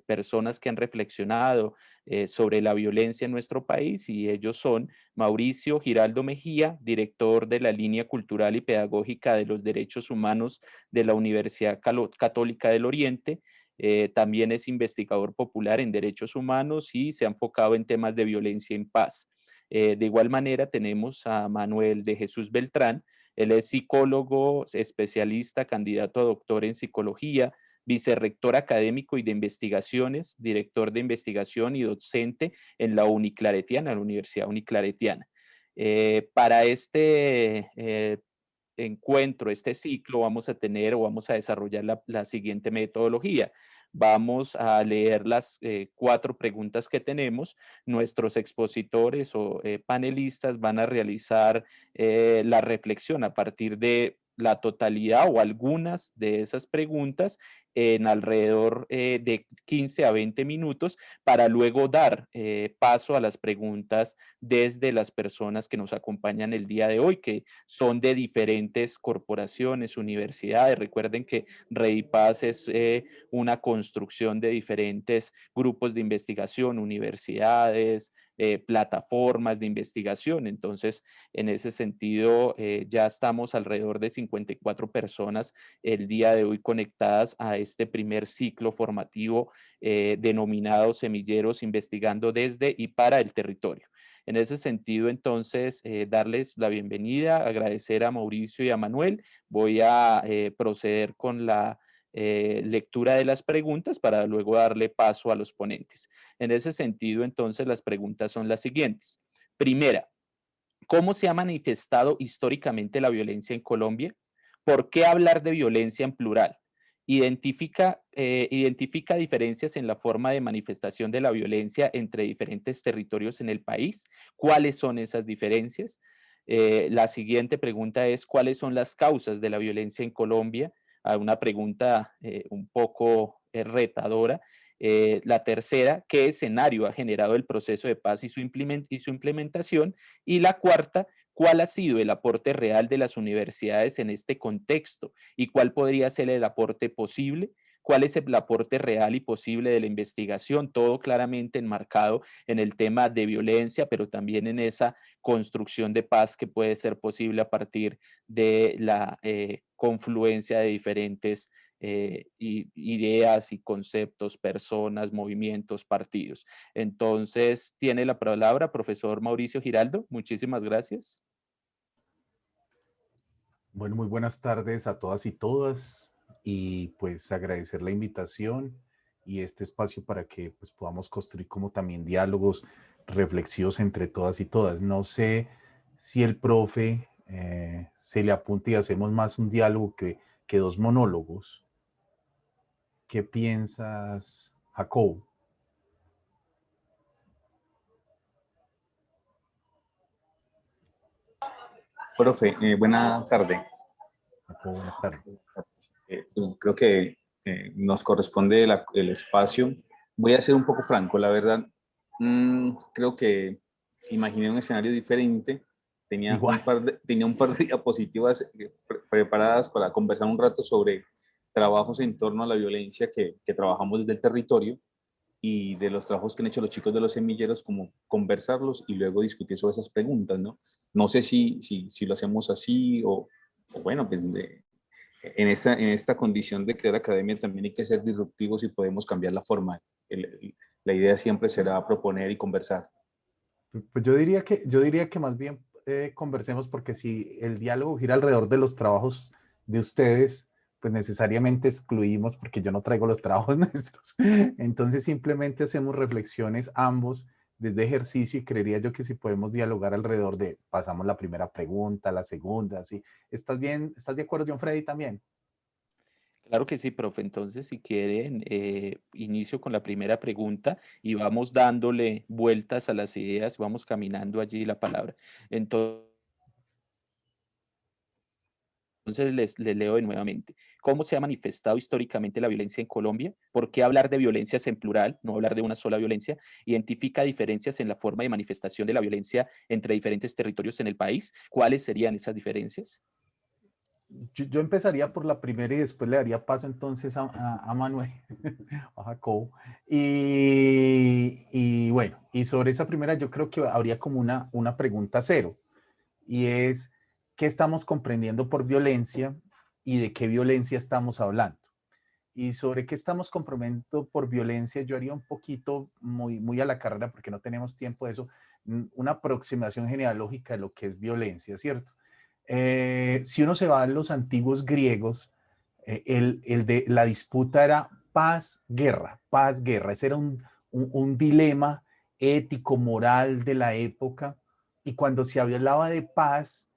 personas que han reflexionado sobre la violencia en nuestro país, y ellos son Mauricio Giraldo Mejía, director de la línea cultural y pedagógica de los derechos humanos de la Universidad Católica del Oriente. También es investigador popular en derechos humanos y se ha enfocado en temas de violencia en paz. De igual manera tenemos a Manuel de Jesús Beltrán. Él es psicólogo, especialista, candidato a doctor en psicología, vicerrector académico y de investigaciones, director de investigación y docente en la Uniclaretiana, la Universidad Uniclaretiana. Para este encuentro, este ciclo, vamos a tener o vamos a desarrollar la siguiente metodología. Vamos a leer las 4 preguntas que tenemos. Nuestros expositores o panelistas van a realizar la reflexión a partir de la totalidad o algunas de esas preguntas en alrededor de 15 a 20 minutos para luego dar paso a las preguntas desde las personas que nos acompañan el día de hoy, que son de diferentes corporaciones, universidades. Recuerden que REIPAZ es una construcción de diferentes grupos de investigación, universidades, plataformas de investigación. Entonces, en ese sentido, ya estamos alrededor de 54 personas el día de hoy conectadas a este primer ciclo formativo denominado Semilleros investigando desde y para el territorio. En ese sentido, entonces, darles la bienvenida, agradecer a Mauricio y a Manuel. Voy a proceder con la lectura de las preguntas para luego darle paso a los ponentes. En ese sentido, entonces, las preguntas son las siguientes. Primera, ¿cómo se ha manifestado históricamente la violencia en Colombia? ¿Por qué hablar de violencia en plural? Identifica diferencias en la forma de manifestación de la violencia entre diferentes territorios en el país. ¿Cuáles son esas diferencias? La siguiente pregunta es, ¿cuáles son las causas de la violencia en Colombia? Una pregunta un poco retadora. La tercera, ¿qué escenario ha generado el proceso de paz y su implementación? Y la cuarta, ¿cuál ha sido el aporte real de las universidades en este contexto? ¿Y cuál podría ser el aporte posible? ¿Cuál es el aporte real y posible de la investigación? Todo claramente enmarcado en el tema de violencia, pero también en esa construcción de paz que puede ser posible a partir de la confluencia de diferentes ideas y conceptos, personas, movimientos, partidos. Entonces, tiene la palabra profesor Mauricio Giraldo. Muchísimas gracias. Bueno, muy buenas tardes a todas y todas, y pues agradecer la invitación y este espacio para que pues podamos construir como también diálogos reflexivos entre todas y todas. No sé si el profe se le apunta y hacemos más un diálogo que dos monólogos. ¿Qué piensas, Jacob? Profe, buena tarde. Jacob, buenas tardes. Creo que nos corresponde el espacio. Voy a ser un poco franco, la verdad. Creo que imaginé un escenario diferente. Igual. Tenía un par de diapositivas preparadas para conversar un rato sobre trabajos en torno a la violencia que trabajamos desde el territorio y de los trabajos que han hecho los chicos de los semilleros, como conversarlos y luego discutir sobre esas preguntas, ¿no? No sé si lo hacemos así o bueno, pues en esta condición de crear academia también hay que ser disruptivos y podemos cambiar la forma. La idea siempre será proponer y conversar. Pues yo diría que más bien conversemos, porque si el diálogo gira alrededor de los trabajos de ustedes, pues necesariamente excluimos, porque yo no traigo los trabajos nuestros. Entonces simplemente hacemos reflexiones ambos desde ejercicio, y creería yo que si podemos dialogar alrededor de, pasamos la primera pregunta, la segunda, ¿sí? ¿Estás bien? ¿Estás de acuerdo, John Freddy, también? Claro que sí, profe. Entonces, si quieren, inicio con la primera pregunta y vamos dándole vueltas a las ideas, vamos caminando allí la palabra. Entonces, les leo de nuevamente. ¿Cómo se ha manifestado históricamente la violencia en Colombia? ¿Por qué hablar de violencias en plural, no hablar de una sola violencia? ¿Identifica diferencias en la forma de manifestación de la violencia entre diferentes territorios en el país? ¿Cuáles serían esas diferencias? yo empezaría por la primera y después le daría paso entonces a Manuel, a Jacobo. Y bueno, y sobre esa primera yo creo que habría como una pregunta cero, y es, ¿qué estamos comprendiendo por violencia y de qué violencia estamos hablando? Y sobre qué estamos comprendiendo por violencia, yo haría un poquito, muy a la carrera, porque no tenemos tiempo de eso, una aproximación genealógica de lo que es violencia, ¿cierto? Si uno se va a los antiguos griegos, el de la disputa era paz-guerra, paz-guerra. Ese era un dilema ético, moral de la época. Y cuando se hablaba de paz,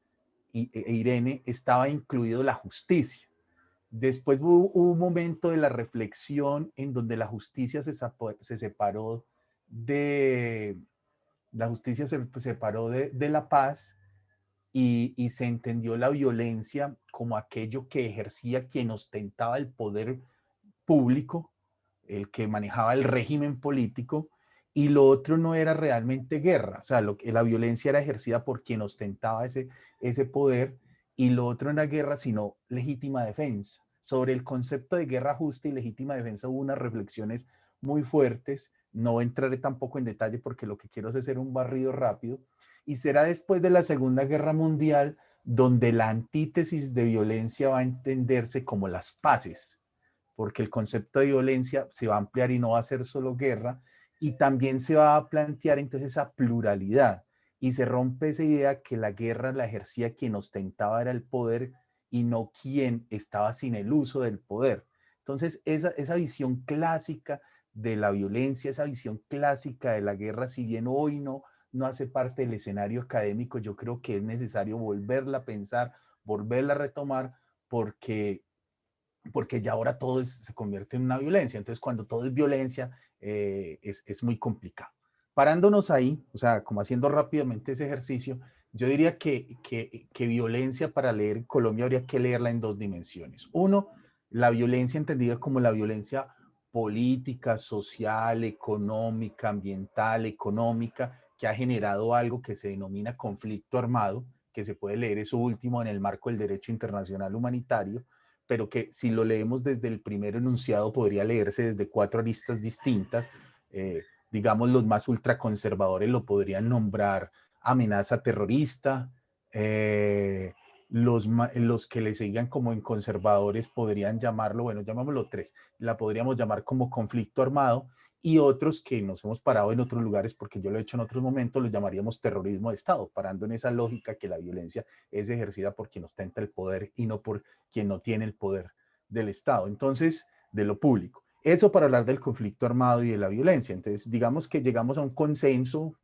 Irene, estaba incluido la justicia. Después hubo un momento de la reflexión en donde la justicia se separó de la justicia se separó de la paz, y se entendió la violencia como aquello que ejercía quien ostentaba el poder público, el que manejaba el régimen político, y lo otro no era realmente guerra, o sea, la violencia era ejercida por quien ostentaba ese poder, y lo otro no era guerra, sino legítima defensa. Sobre el concepto de guerra justa y legítima defensa hubo unas reflexiones muy fuertes, no entraré tampoco en detalle porque lo que quiero es hacer un barrido rápido, y será después de la Segunda Guerra Mundial donde la antítesis de violencia va a entenderse como las paces, porque el concepto de violencia se va a ampliar y no va a ser solo guerra, y también se va a plantear entonces esa pluralidad, y se rompe esa idea que la guerra la ejercía quien ostentaba era el poder y no quien estaba sin el uso del poder. Entonces esa visión clásica de la violencia, esa visión clásica de la guerra, si bien hoy no hace parte del escenario académico, yo creo que es necesario volverla a pensar, volverla a retomar, porque ya ahora todo se convierte en una violencia. Entonces, cuando todo es violencia, es muy complicado. Parándonos ahí, o sea, como haciendo rápidamente ese ejercicio, yo diría que violencia, para leer Colombia, habría que leerla en dos dimensiones. Uno, la violencia entendida como la violencia política, social, económica, ambiental, económica, que ha generado algo que se denomina conflicto armado, que se puede leer eso último en el marco del derecho internacional humanitario, pero que si lo leemos desde el primer enunciado podría leerse desde cuatro aristas distintas. Digamos, los más ultraconservadores lo podrían nombrar amenaza terrorista, los que le sigan como en conservadores podrían llamarlo, bueno, llamémoslo tres, la podríamos llamar como conflicto armado, y otros que nos hemos parado en otros lugares, porque yo lo he hecho en otros momentos, lo llamaríamos terrorismo de Estado, parando en esa lógica que la violencia es ejercida por quien ostenta el poder y no por quien no tiene el poder del Estado, entonces, de lo público. Eso para hablar del conflicto armado y de la violencia. Entonces, digamos que llegamos a un consenso,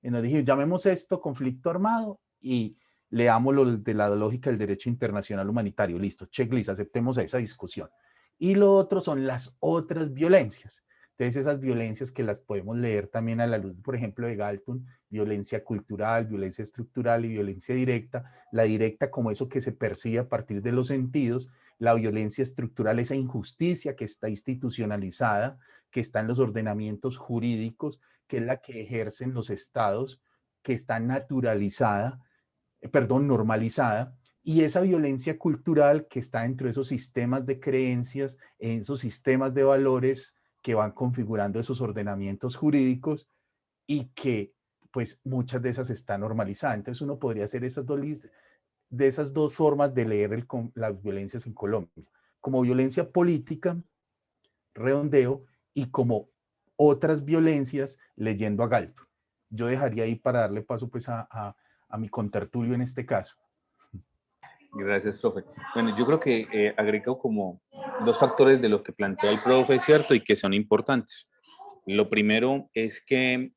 y nos dijimos, llamemos esto conflicto armado y leámoslo desde la lógica del derecho internacional humanitario. Listo, checklist, aceptemos esa discusión. Y lo otro son las otras violencias. Entonces, esas violencias que las podemos leer también a la luz, por ejemplo, de Galton: violencia cultural, violencia estructural y violencia directa. La directa como eso que se percibe a partir de los sentidos, la violencia estructural, esa injusticia que está institucionalizada, que está en los ordenamientos jurídicos, que es la que ejercen los estados, que está naturalizada, normalizada, y esa violencia cultural que está dentro de esos sistemas de creencias, en esos sistemas de valores que van configurando esos ordenamientos jurídicos, y que pues muchas de esas están normalizadas. Entonces uno podría hacer de esas dos formas de leer las violencias en Colombia, como violencia política, redondeo, y como otras violencias, leyendo a Galton. Yo dejaría ahí para darle paso pues a mi contertulio en este caso. Gracias, profe. Bueno, yo creo que agrego como dos factores de lo que plantea el profe, ¿cierto? Y que son importantes. Lo primero es que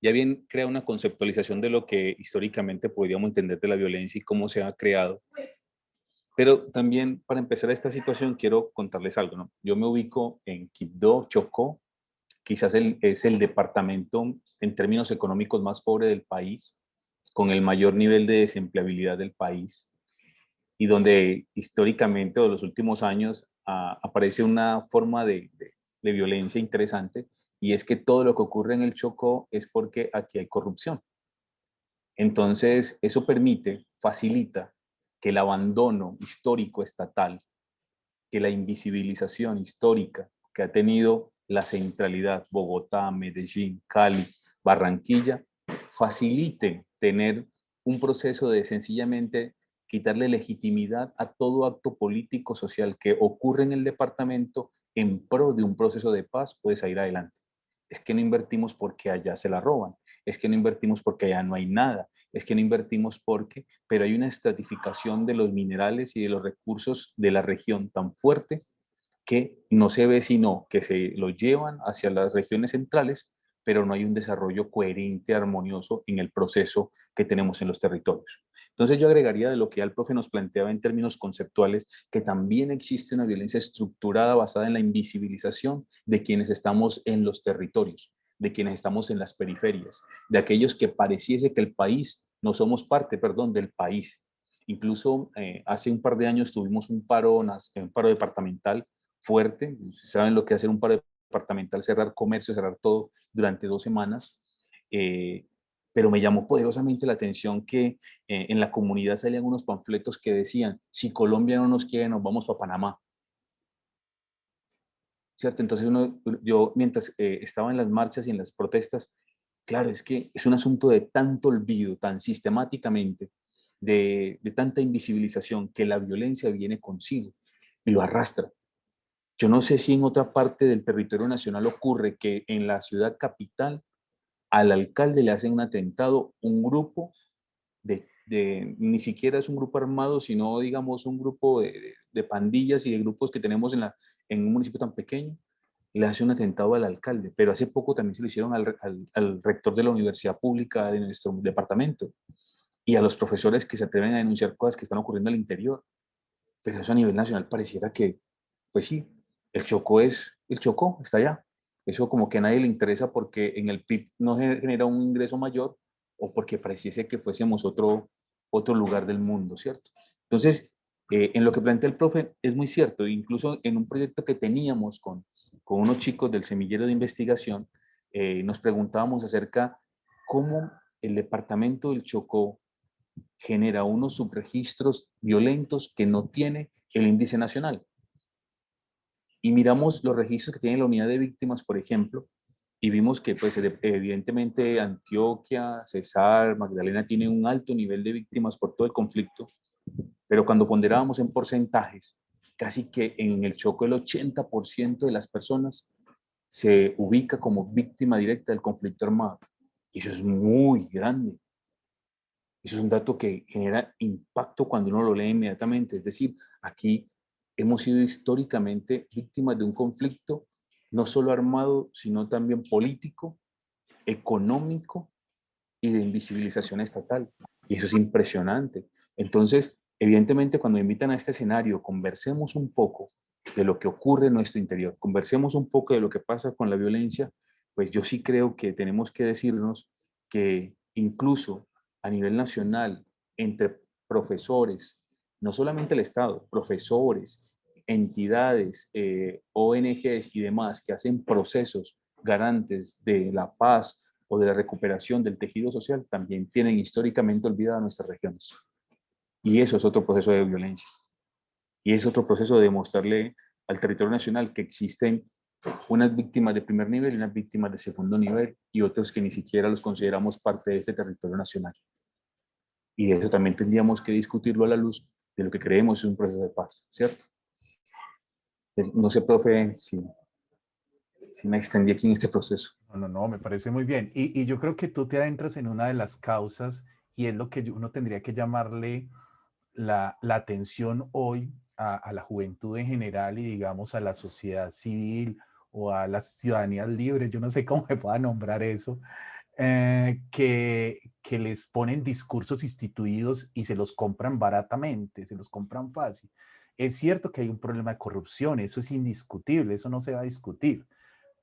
ya bien crea una conceptualización de lo que históricamente podríamos entender de la violencia y cómo se ha creado. Pero también para empezar esta situación quiero contarles algo, ¿no? Yo me ubico en Quibdó, Chocó, quizás es el departamento en términos económicos más pobre del país, con el mayor nivel de desempleabilidad del país, y donde históricamente o en los últimos años aparece una forma de violencia interesante, y es que todo lo que ocurre en el Chocó es porque aquí hay corrupción. Entonces, eso permite, facilita que el abandono histórico estatal, que la invisibilización histórica que ha tenido la centralidad, Bogotá, Medellín, Cali, Barranquilla, faciliten tener un proceso de sencillamente quitarle legitimidad a todo acto político social que ocurre en el departamento en pro de un proceso de paz puede salir adelante. Es que no invertimos porque allá se la roban, es que no invertimos porque allá no hay nada, es que no invertimos porque, pero hay una estratificación de los minerales y de los recursos de la región tan fuerte que no se ve sino que se lo llevan hacia las regiones centrales, pero no hay un desarrollo coherente, armonioso en el proceso que tenemos en los territorios. Entonces yo agregaría de lo que ya el profe nos planteaba en términos conceptuales, que también existe una violencia estructurada basada en la invisibilización de quienes estamos en los territorios, de quienes estamos en las periferias, de aquellos que pareciese que el país, no somos parte, perdón, del país. Incluso hace un par de años tuvimos un paro departamental fuerte. ¿Saben lo que hace un paro departamental? Cerrar comercio, cerrar todo durante 2 semanas. Pero me llamó poderosamente la atención que en la comunidad salían unos panfletos que decían, si Colombia no nos quiere, nos vamos para Panamá. ¿Cierto? Entonces yo mientras estaba en las marchas y en las protestas, claro, es que es un asunto de tanto olvido, tan sistemáticamente, de tanta invisibilización que la violencia viene consigo y lo arrastra. Yo no sé si en otra parte del territorio nacional ocurre que en la ciudad capital al alcalde le hacen un atentado, un grupo ni siquiera es un grupo armado, sino digamos un grupo de pandillas y de grupos que tenemos en un municipio tan pequeño, le hace un atentado al alcalde, pero hace poco también se lo hicieron al rector de la universidad pública de nuestro departamento y a los profesores que se atreven a denunciar cosas que están ocurriendo al interior. Pero eso a nivel nacional pareciera que, pues sí, el Chocó, está allá. Eso como que a nadie le interesa porque en el PIB no genera un ingreso mayor o porque pareciese que fuésemos otro lugar del mundo, ¿cierto? Entonces, en lo que plantea el profe es muy cierto, incluso en un proyecto que teníamos con unos chicos del semillero de investigación, nos preguntábamos acerca cómo el departamento del Chocó genera unos subregistros violentos que no tiene el índice nacional. Y miramos los registros que tiene la unidad de víctimas, por ejemplo, y vimos que pues evidentemente Antioquia, Cesar, Magdalena tienen un alto nivel de víctimas por todo el conflicto, pero cuando ponderábamos en porcentajes, casi que en el Chocó el 80% de las personas se ubica como víctima directa del conflicto armado. Y eso es muy grande. Eso es un dato que genera impacto cuando uno lo lee inmediatamente. Es decir, aquí hemos sido históricamente víctimas de un conflicto no solo armado, sino también político, económico y de invisibilización estatal. Y eso es impresionante. Entonces, evidentemente, cuando me invitan a este escenario, conversemos un poco de lo que ocurre en nuestro interior, conversemos un poco de lo que pasa con la violencia, pues yo sí creo que tenemos que decirnos que incluso a nivel nacional, entre profesores, no solamente el Estado, profesores, entidades, ONGs y demás que hacen procesos garantes de la paz o de la recuperación del tejido social, también tienen históricamente olvidadas nuestras regiones. Y eso es otro proceso de violencia. Y es otro proceso de demostrarle al territorio nacional que existen unas víctimas de primer nivel y unas víctimas de segundo nivel y otros que ni siquiera los consideramos parte de este territorio nacional. Y de eso también tendríamos que discutirlo a la luz de lo que creemos es un proceso de paz, ¿cierto? No sé, profe, si me extendí aquí en este proceso. No, me parece muy bien. Y yo creo que tú te adentras en una de las causas y es lo que uno tendría que llamarle la atención hoy a la juventud en general y digamos a la sociedad civil o a las ciudadanías libres, yo no sé cómo me pueda nombrar eso, que les ponen discursos instituidos y se los compran baratamente, se los compran fácil. Es cierto que hay un problema de corrupción, eso es indiscutible, eso no se va a discutir,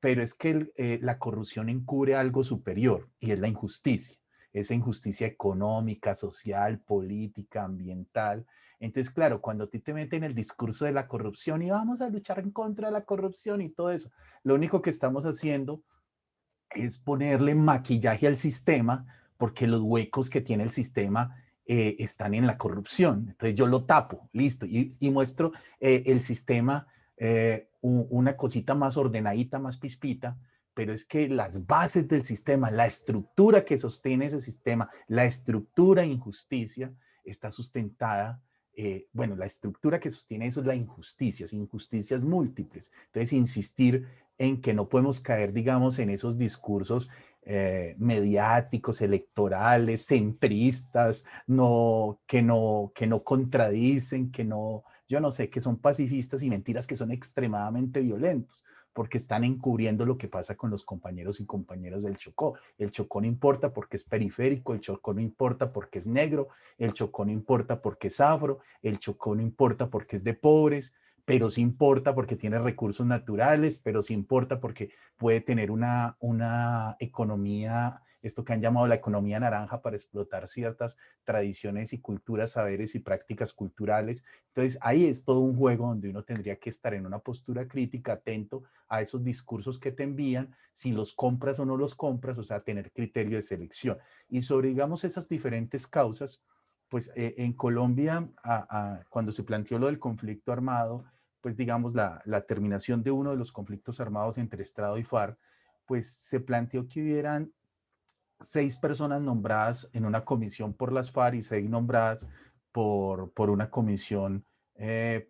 pero es que la corrupción encubre algo superior y es la injusticia, esa injusticia económica, social, política, ambiental. Entonces, claro, cuando a ti te meten el discurso de la corrupción y vamos a luchar en contra de la corrupción y todo eso, lo único que estamos haciendo es ponerle maquillaje al sistema porque los huecos que tiene el sistema están en la corrupción. Entonces yo lo tapo, listo, y muestro el sistema, una cosita más ordenadita, más pispita, pero es que las bases del sistema, la estructura que sostiene ese sistema, la estructura de injusticia está sustentada, bueno, la estructura que sostiene eso es la injusticia, injusticias múltiples. Entonces, insistir en que no podemos caer, digamos, en esos discursos mediáticos, electorales, centristas, que no contradicen, que no, yo no sé, que son pacifistas y mentiras que son extremadamente violentos, porque están encubriendo lo que pasa con los compañeros y compañeras del Chocó. El Chocó no importa porque es periférico, el Chocó no importa porque es negro, el Chocó no importa porque es afro, el Chocó no importa porque es de pobres, pero sí importa porque tiene recursos naturales, pero sí importa porque puede tener una economía, esto que han llamado la economía naranja, para explotar ciertas tradiciones y culturas, saberes y prácticas culturales. Entonces ahí es todo un juego donde uno tendría que estar en una postura crítica, atento a esos discursos que te envían, si los compras o no los compras, o sea, tener criterio de selección. Y sobre, digamos, esas diferentes causas, pues en Colombia, cuando se planteó lo del conflicto armado, pues digamos la terminación de uno de los conflictos armados entre Estado y FARC, pues se planteó que hubieran 6 personas nombradas en una comisión por las FARC y 6 nombradas por una comisión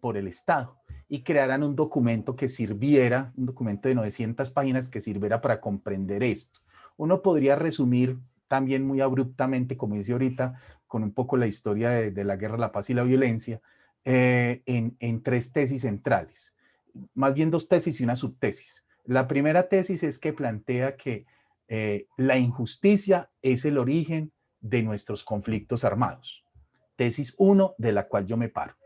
por el Estado, y crearan un documento que sirviera, un documento de 900 páginas que sirviera para comprender esto. Uno podría resumir también muy abruptamente, como dice ahorita, con un poco la historia de la guerra, la paz y la violencia, en 3 tesis centrales, más bien 2 tesis y una subtesis. La primera tesis es que plantea que la injusticia es el origen de nuestros conflictos armados. Tesis 1, de la cual yo me paro.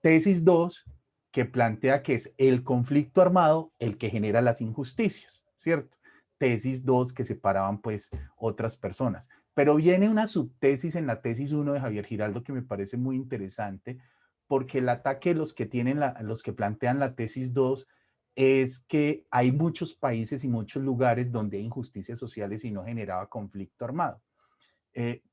Tesis 2, que plantea que es el conflicto armado el que genera las injusticias, ¿cierto? Tesis 2, que separaban pues otras personas. Pero viene una subtesis en la tesis 1 de Javier Giraldo que me parece muy interesante, porque el ataque de los que plantean la tesis 2 es que hay muchos países y muchos lugares donde hay injusticias sociales y no generaba conflicto armado.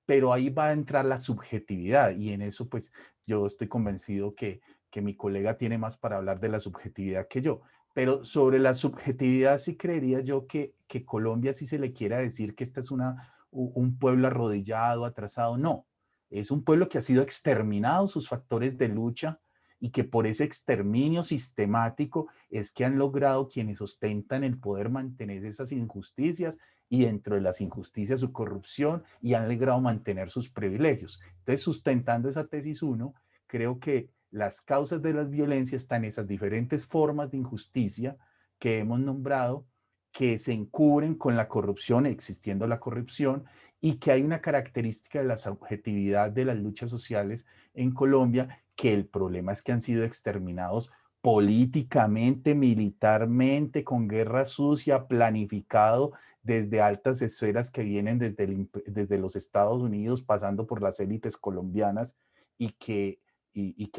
Pero ahí va a entrar la subjetividad, y en eso pues yo estoy convencido que mi colega tiene más para hablar de la subjetividad que yo. Pero sobre la subjetividad sí creería yo que Colombia, si se le quiera decir que esta es un pueblo arrodillado, atrasado, no. Es un pueblo que ha sido exterminado sus factores de lucha, y que por ese exterminio sistemático es que han logrado quienes ostentan el poder mantener esas injusticias, y dentro de las injusticias su corrupción, y han logrado mantener sus privilegios. Entonces, sustentando esa tesis 1, creo que las causas de las violencias están en esas diferentes formas de injusticia que hemos nombrado, que se encubren con la corrupción, existiendo la corrupción, y que hay una característica de la subjetividad de las luchas sociales en Colombia, que el problema es que han sido exterminados políticamente, militarmente, con guerra sucia, planificado desde altas esferas que vienen desde los Estados Unidos, pasando por las élites colombianas, y que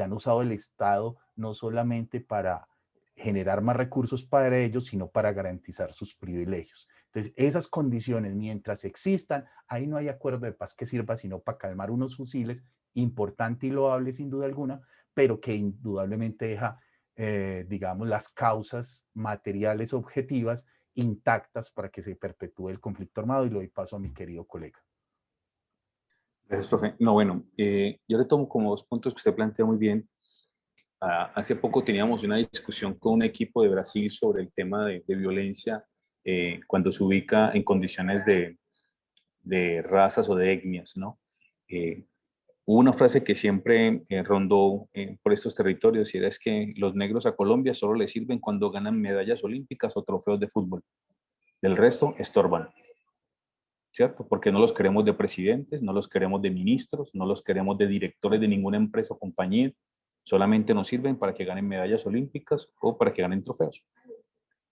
han usado el Estado no solamente para generar más recursos para ellos, sino para garantizar sus privilegios. Entonces, esas condiciones, mientras existan, ahí no hay acuerdo de paz que sirva sino para calmar unos fusiles, importante y loable sin duda alguna, pero que indudablemente deja, digamos, las causas materiales objetivas intactas para que se perpetúe el conflicto armado, y le doy paso a mi querido colega. Gracias, profe. No, bueno, yo le tomo como 2 puntos que usted plantea muy bien. Hace poco teníamos una discusión con un equipo de Brasil sobre el tema de violencia cuando se ubica en condiciones de razas o de etnias, ¿no? Hubo una frase que siempre rondó por estos territorios, y era es que los negros a Colombia solo les sirven cuando ganan medallas olímpicas o trofeos de fútbol. Del resto, estorban, ¿cierto? Porque no los queremos de presidentes, no los queremos de ministros, no los queremos de directores de ninguna empresa o compañía, solamente nos sirven para que ganen medallas olímpicas o para que ganen trofeos.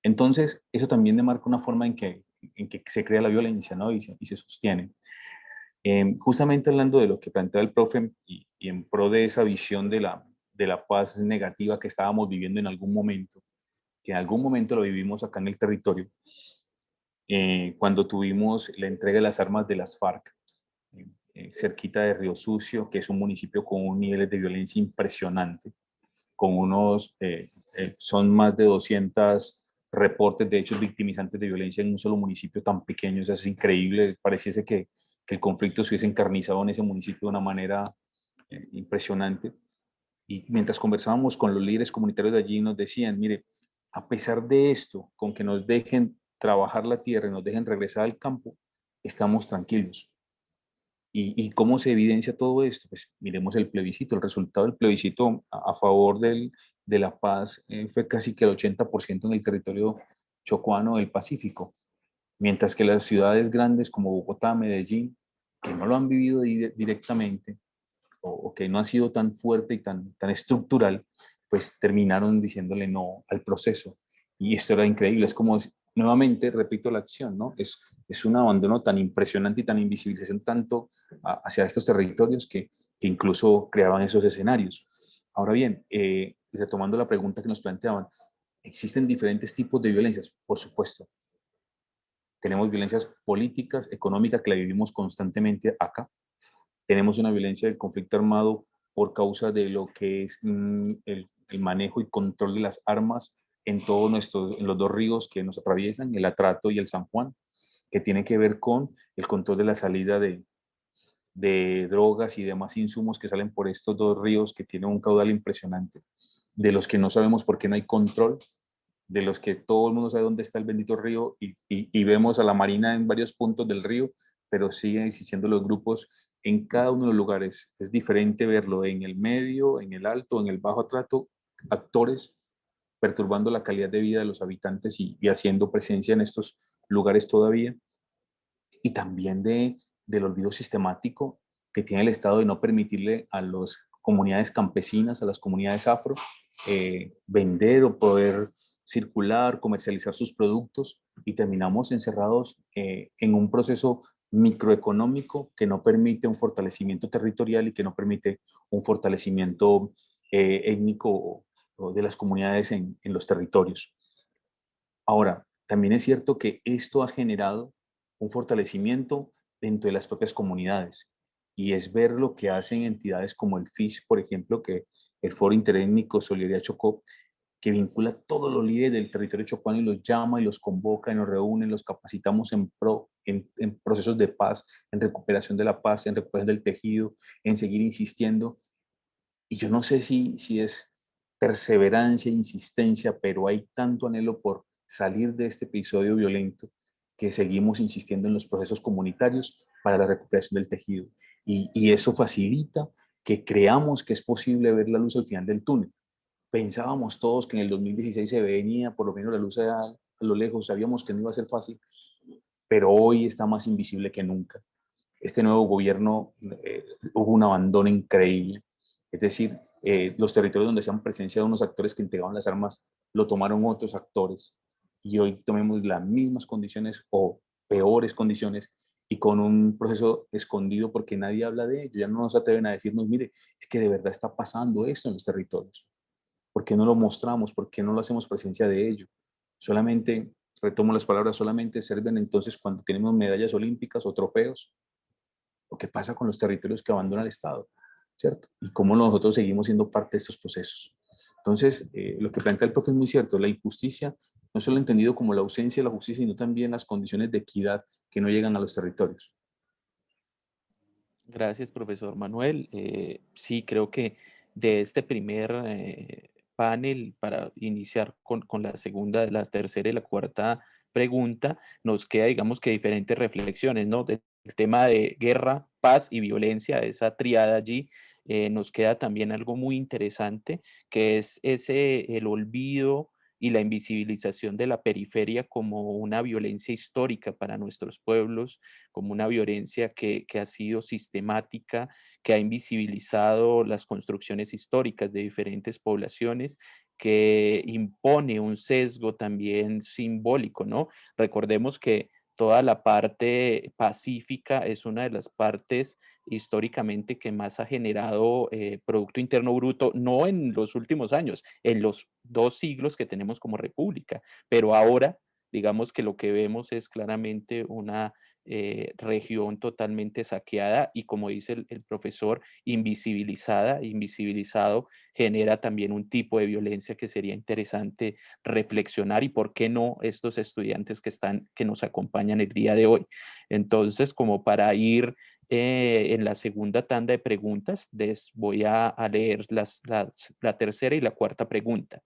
Entonces, eso también demarca una forma en que se crea la violencia, ¿no? Y se sostiene. Justamente hablando de lo que plantea el profe y en pro de esa visión de la paz negativa que estábamos viviendo en algún momento, que en algún momento lo vivimos acá en el territorio, cuando tuvimos la entrega de las armas de las FARC. cerquita de Río Sucio, que es un municipio con un nivel de violencia impresionante, con son más de 200 reportes de hechos victimizantes de violencia en un solo municipio tan pequeño. Eso es increíble. Pareciese que el conflicto se hubiese encarnizado en ese municipio de una manera impresionante. Y mientras conversábamos con los líderes comunitarios de allí, nos decían, mire, a pesar de esto, con que nos dejen trabajar la tierra y nos dejen regresar al campo, estamos tranquilos. ¿Y cómo se evidencia todo esto? Pues miremos el plebiscito. El resultado del plebiscito a favor de la paz fue casi que el 80% en el territorio chocuano del Pacífico, mientras que las ciudades grandes como Bogotá, Medellín, que no lo han vivido directamente, o que no ha sido tan fuerte y tan estructural, pues terminaron diciéndole no al proceso. Y esto era increíble, es como, nuevamente, repito la acción, ¿no? Es un abandono tan impresionante y tan invisibilización tanto hacia estos territorios que incluso creaban esos escenarios. Ahora bien, retomando la pregunta que nos planteaban, ¿existen diferentes tipos de violencias? Por supuesto. Tenemos violencias políticas, económicas, que la vivimos constantemente acá. Tenemos una violencia del conflicto armado por causa de lo que es el manejo y control de las armas en los dos ríos que nos atraviesan, el Atrato y el San Juan, que tiene que ver con el control de la salida de drogas y demás insumos que salen por estos dos ríos que tienen un caudal impresionante, de los que no sabemos por qué no hay control, de los que todo el mundo sabe dónde está el bendito río y vemos a la Marina en varios puntos del río, pero siguen existiendo los grupos en cada uno de los lugares. Es diferente verlo en el medio, en el alto, en el bajo Atrato, actores perturbando la calidad de vida de los habitantes y haciendo presencia en estos lugares todavía, y también del olvido sistemático que tiene el Estado de no permitirle a las comunidades campesinas, a las comunidades afro, vender o poder circular, comercializar sus productos, y terminamos encerrados en un proceso microeconómico que no permite un fortalecimiento territorial y que no permite un fortalecimiento étnico o de las comunidades en los territorios. Ahora, también es cierto que esto ha generado un fortalecimiento dentro de las propias comunidades, y es ver lo que hacen entidades como el FISH, por ejemplo, que el Foro Interétnico Solidaridad Chocó, que vincula a todos los líderes del territorio chocuano y los llama y los convoca y nos reúne, los capacitamos en procesos de paz, en recuperación de la paz, en recuperación del tejido, en seguir insistiendo. Y yo no sé si es perseverancia, insistencia, pero hay tanto anhelo por salir de este episodio violento que seguimos insistiendo en los procesos comunitarios para la recuperación del tejido. Y eso facilita que creamos que es posible ver la luz al final del túnel. Pensábamos todos que en el 2016 se venía por lo menos la luz a lo lejos, sabíamos que no iba a ser fácil, pero hoy está más invisible que nunca. Este nuevo gobierno hubo un abandono increíble. Es decir, los territorios donde se han presenciado unos actores que entregaban las armas lo tomaron otros actores, y hoy tomemos las mismas condiciones o peores condiciones y con un proceso escondido porque nadie habla de ello. Ya no nos atreven a decirnos, mire, es que de verdad está pasando esto en los territorios. ¿Por qué no lo mostramos? ¿Por qué no lo hacemos presencia de ello? Solamente, retomo las palabras, solamente sirven entonces cuando tenemos medallas olímpicas o trofeos. ¿O qué pasa con los territorios que abandona el Estado? ¿Cierto? Y cómo nosotros seguimos siendo parte de estos procesos. Entonces, lo que plantea el profe es muy cierto. La injusticia no solo entendido como la ausencia de la justicia, sino también las condiciones de equidad que no llegan a los territorios. Gracias, profesor Manuel. Sí, creo que de este primer panel, para iniciar con la segunda, la tercera y la cuarta pregunta, nos queda, digamos que diferentes reflexiones, ¿no? Del tema de guerra, paz y violencia, esa triada allí. Nos queda también algo muy interesante, que es el olvido y la invisibilización de la periferia como una violencia histórica para nuestros pueblos, como una violencia que ha sido sistemática, que ha invisibilizado las construcciones históricas de diferentes poblaciones, que impone un sesgo también simbólico, ¿no? Recordemos que toda la parte pacífica es una de las partes históricamente que más ha generado Producto Interno Bruto, no en los últimos años, en los 2 siglos que tenemos como república, pero ahora digamos que lo que vemos es claramente una región totalmente saqueada y, como dice el profesor, invisibilizada, invisibilizado, genera también un tipo de violencia que sería interesante reflexionar y por qué no estos estudiantes que nos acompañan el día de hoy. Entonces, como para ir en la segunda tanda de preguntas, les voy a leer la tercera y la cuarta pregunta.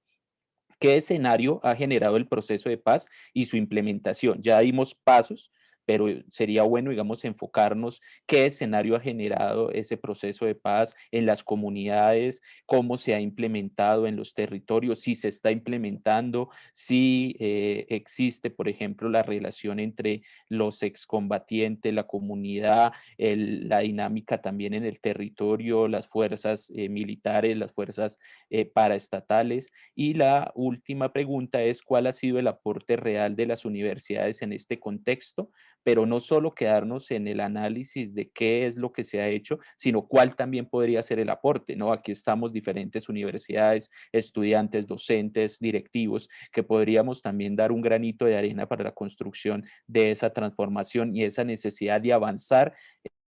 ¿Qué escenario ha generado el proceso de paz y su implementación? Ya dimos pasos, pero sería bueno, digamos, enfocarnos qué escenario ha generado ese proceso de paz en las comunidades, cómo se ha implementado en los territorios, si se está implementando, si existe, por ejemplo, la relación entre los excombatientes, la comunidad, la dinámica también en el territorio, las fuerzas militares, las fuerzas paraestatales. Y la última pregunta es, ¿cuál ha sido el aporte real de las universidades en este contexto? Pero no solo quedarnos en el análisis de qué es lo que se ha hecho, sino cuál también podría ser el aporte, ¿no? Aquí estamos diferentes universidades, estudiantes, docentes, directivos, que podríamos también dar un granito de arena para la construcción de esa transformación y esa necesidad de avanzar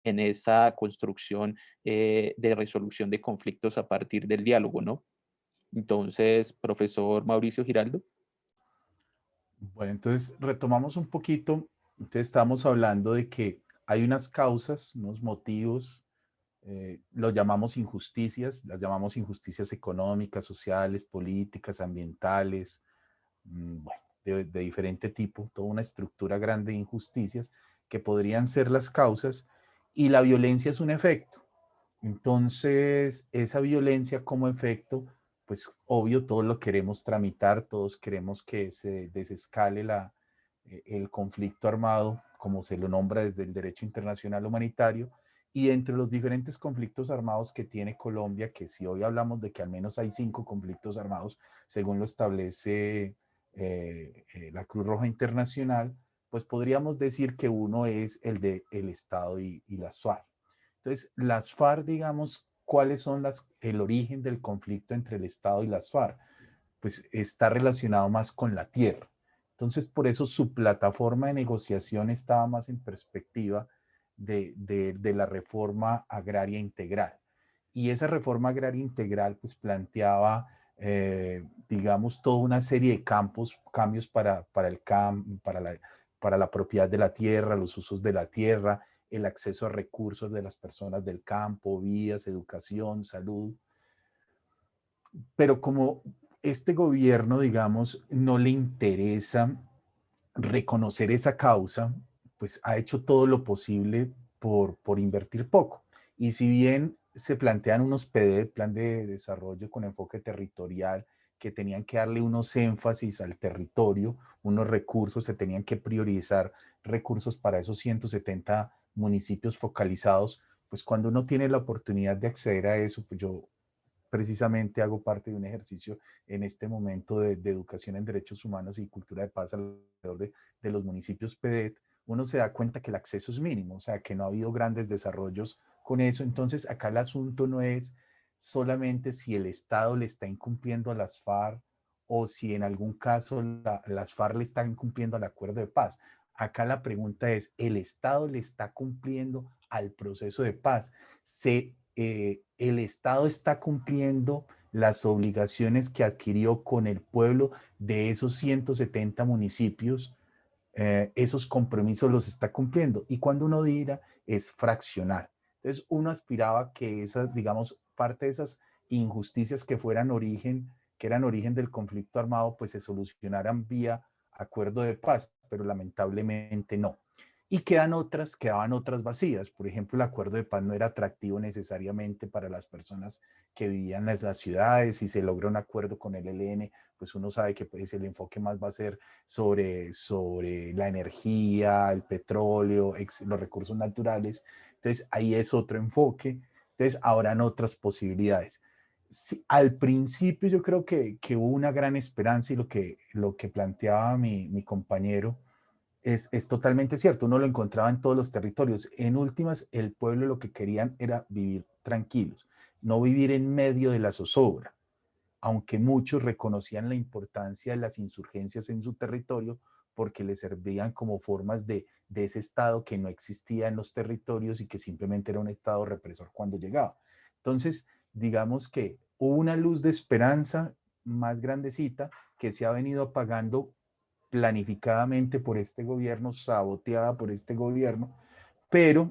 en esa construcción de resolución de conflictos a partir del diálogo, ¿no? Entonces, profesor Mauricio Giraldo. Bueno, entonces retomamos un poquito. Entonces estamos hablando de que hay unas causas, unos motivos, lo llamamos injusticias, las llamamos injusticias económicas, sociales, políticas, ambientales, bueno, de diferente tipo, toda una estructura grande de injusticias que podrían ser las causas, y la violencia es un efecto. Entonces, esa violencia como efecto, pues obvio, todos lo queremos tramitar, todos queremos que se desescale el conflicto armado, como se lo nombra desde el derecho internacional humanitario, y entre los diferentes conflictos armados que tiene Colombia, que si hoy hablamos de que al menos hay 5 conflictos armados, según lo establece la Cruz Roja Internacional, pues podríamos decir que uno es el del Estado y las FARC. Entonces, las FARC, digamos, ¿cuáles son el origen del conflicto entre el Estado y las FARC? Pues está relacionado más con la tierra. Entonces, por eso su plataforma de negociación estaba más en perspectiva de la reforma agraria integral. Y esa reforma agraria integral pues planteaba, digamos, toda una serie de cambios para la propiedad de la tierra, los usos de la tierra, el acceso a recursos de las personas del campo, vías, educación, salud. Pero como este gobierno, digamos, no le interesa reconocer esa causa, pues ha hecho todo lo posible por invertir poco. Y si bien se plantean unos PD, plan de desarrollo con enfoque territorial, que tenían que darle unos énfasis al territorio, unos recursos, se tenían que priorizar recursos para esos 170 municipios focalizados, pues cuando uno tiene la oportunidad de acceder a eso, pues yo precisamente hago parte de un ejercicio en este momento de educación en derechos humanos y cultura de paz alrededor de los municipios PEDET, uno se da cuenta que el acceso es mínimo, o sea, que no ha habido grandes desarrollos con eso. Entonces, acá el asunto no es solamente si el Estado le está incumpliendo a las FARC o si en algún caso las FARC le están incumpliendo al acuerdo de paz. Acá la pregunta es, ¿el Estado le está cumpliendo al proceso de paz? El Estado está cumpliendo las obligaciones que adquirió con el pueblo de esos 170 municipios, esos compromisos los está cumpliendo. Y cuando uno dirá, es fraccional. Entonces, uno aspiraba que esas, digamos, parte de esas injusticias que eran origen del conflicto armado, pues se solucionaran vía acuerdo de paz, pero lamentablemente no. Y quedaban otras vacías. Por ejemplo, el acuerdo de paz no era atractivo necesariamente para las personas que vivían en las ciudades. Si se logra un acuerdo con el ELN, pues uno sabe que pues, el enfoque más va a ser sobre la energía, el petróleo, los recursos naturales. Entonces, ahí es otro enfoque. Entonces, habrán otras posibilidades. Sí, al principio yo creo que hubo una gran esperanza y lo que planteaba mi compañero es totalmente cierto, uno lo encontraba en todos los territorios. En últimas, el pueblo lo que querían era vivir tranquilos, no vivir en medio de la zozobra, aunque muchos reconocían la importancia de las insurgencias en su territorio, porque le servían como formas de ese Estado que no existía en los territorios y que simplemente era un Estado represor cuando llegaba. Entonces, digamos que hubo una luz de esperanza más grandecita que se ha venido apagando planificadamente por este gobierno, saboteada por este gobierno, pero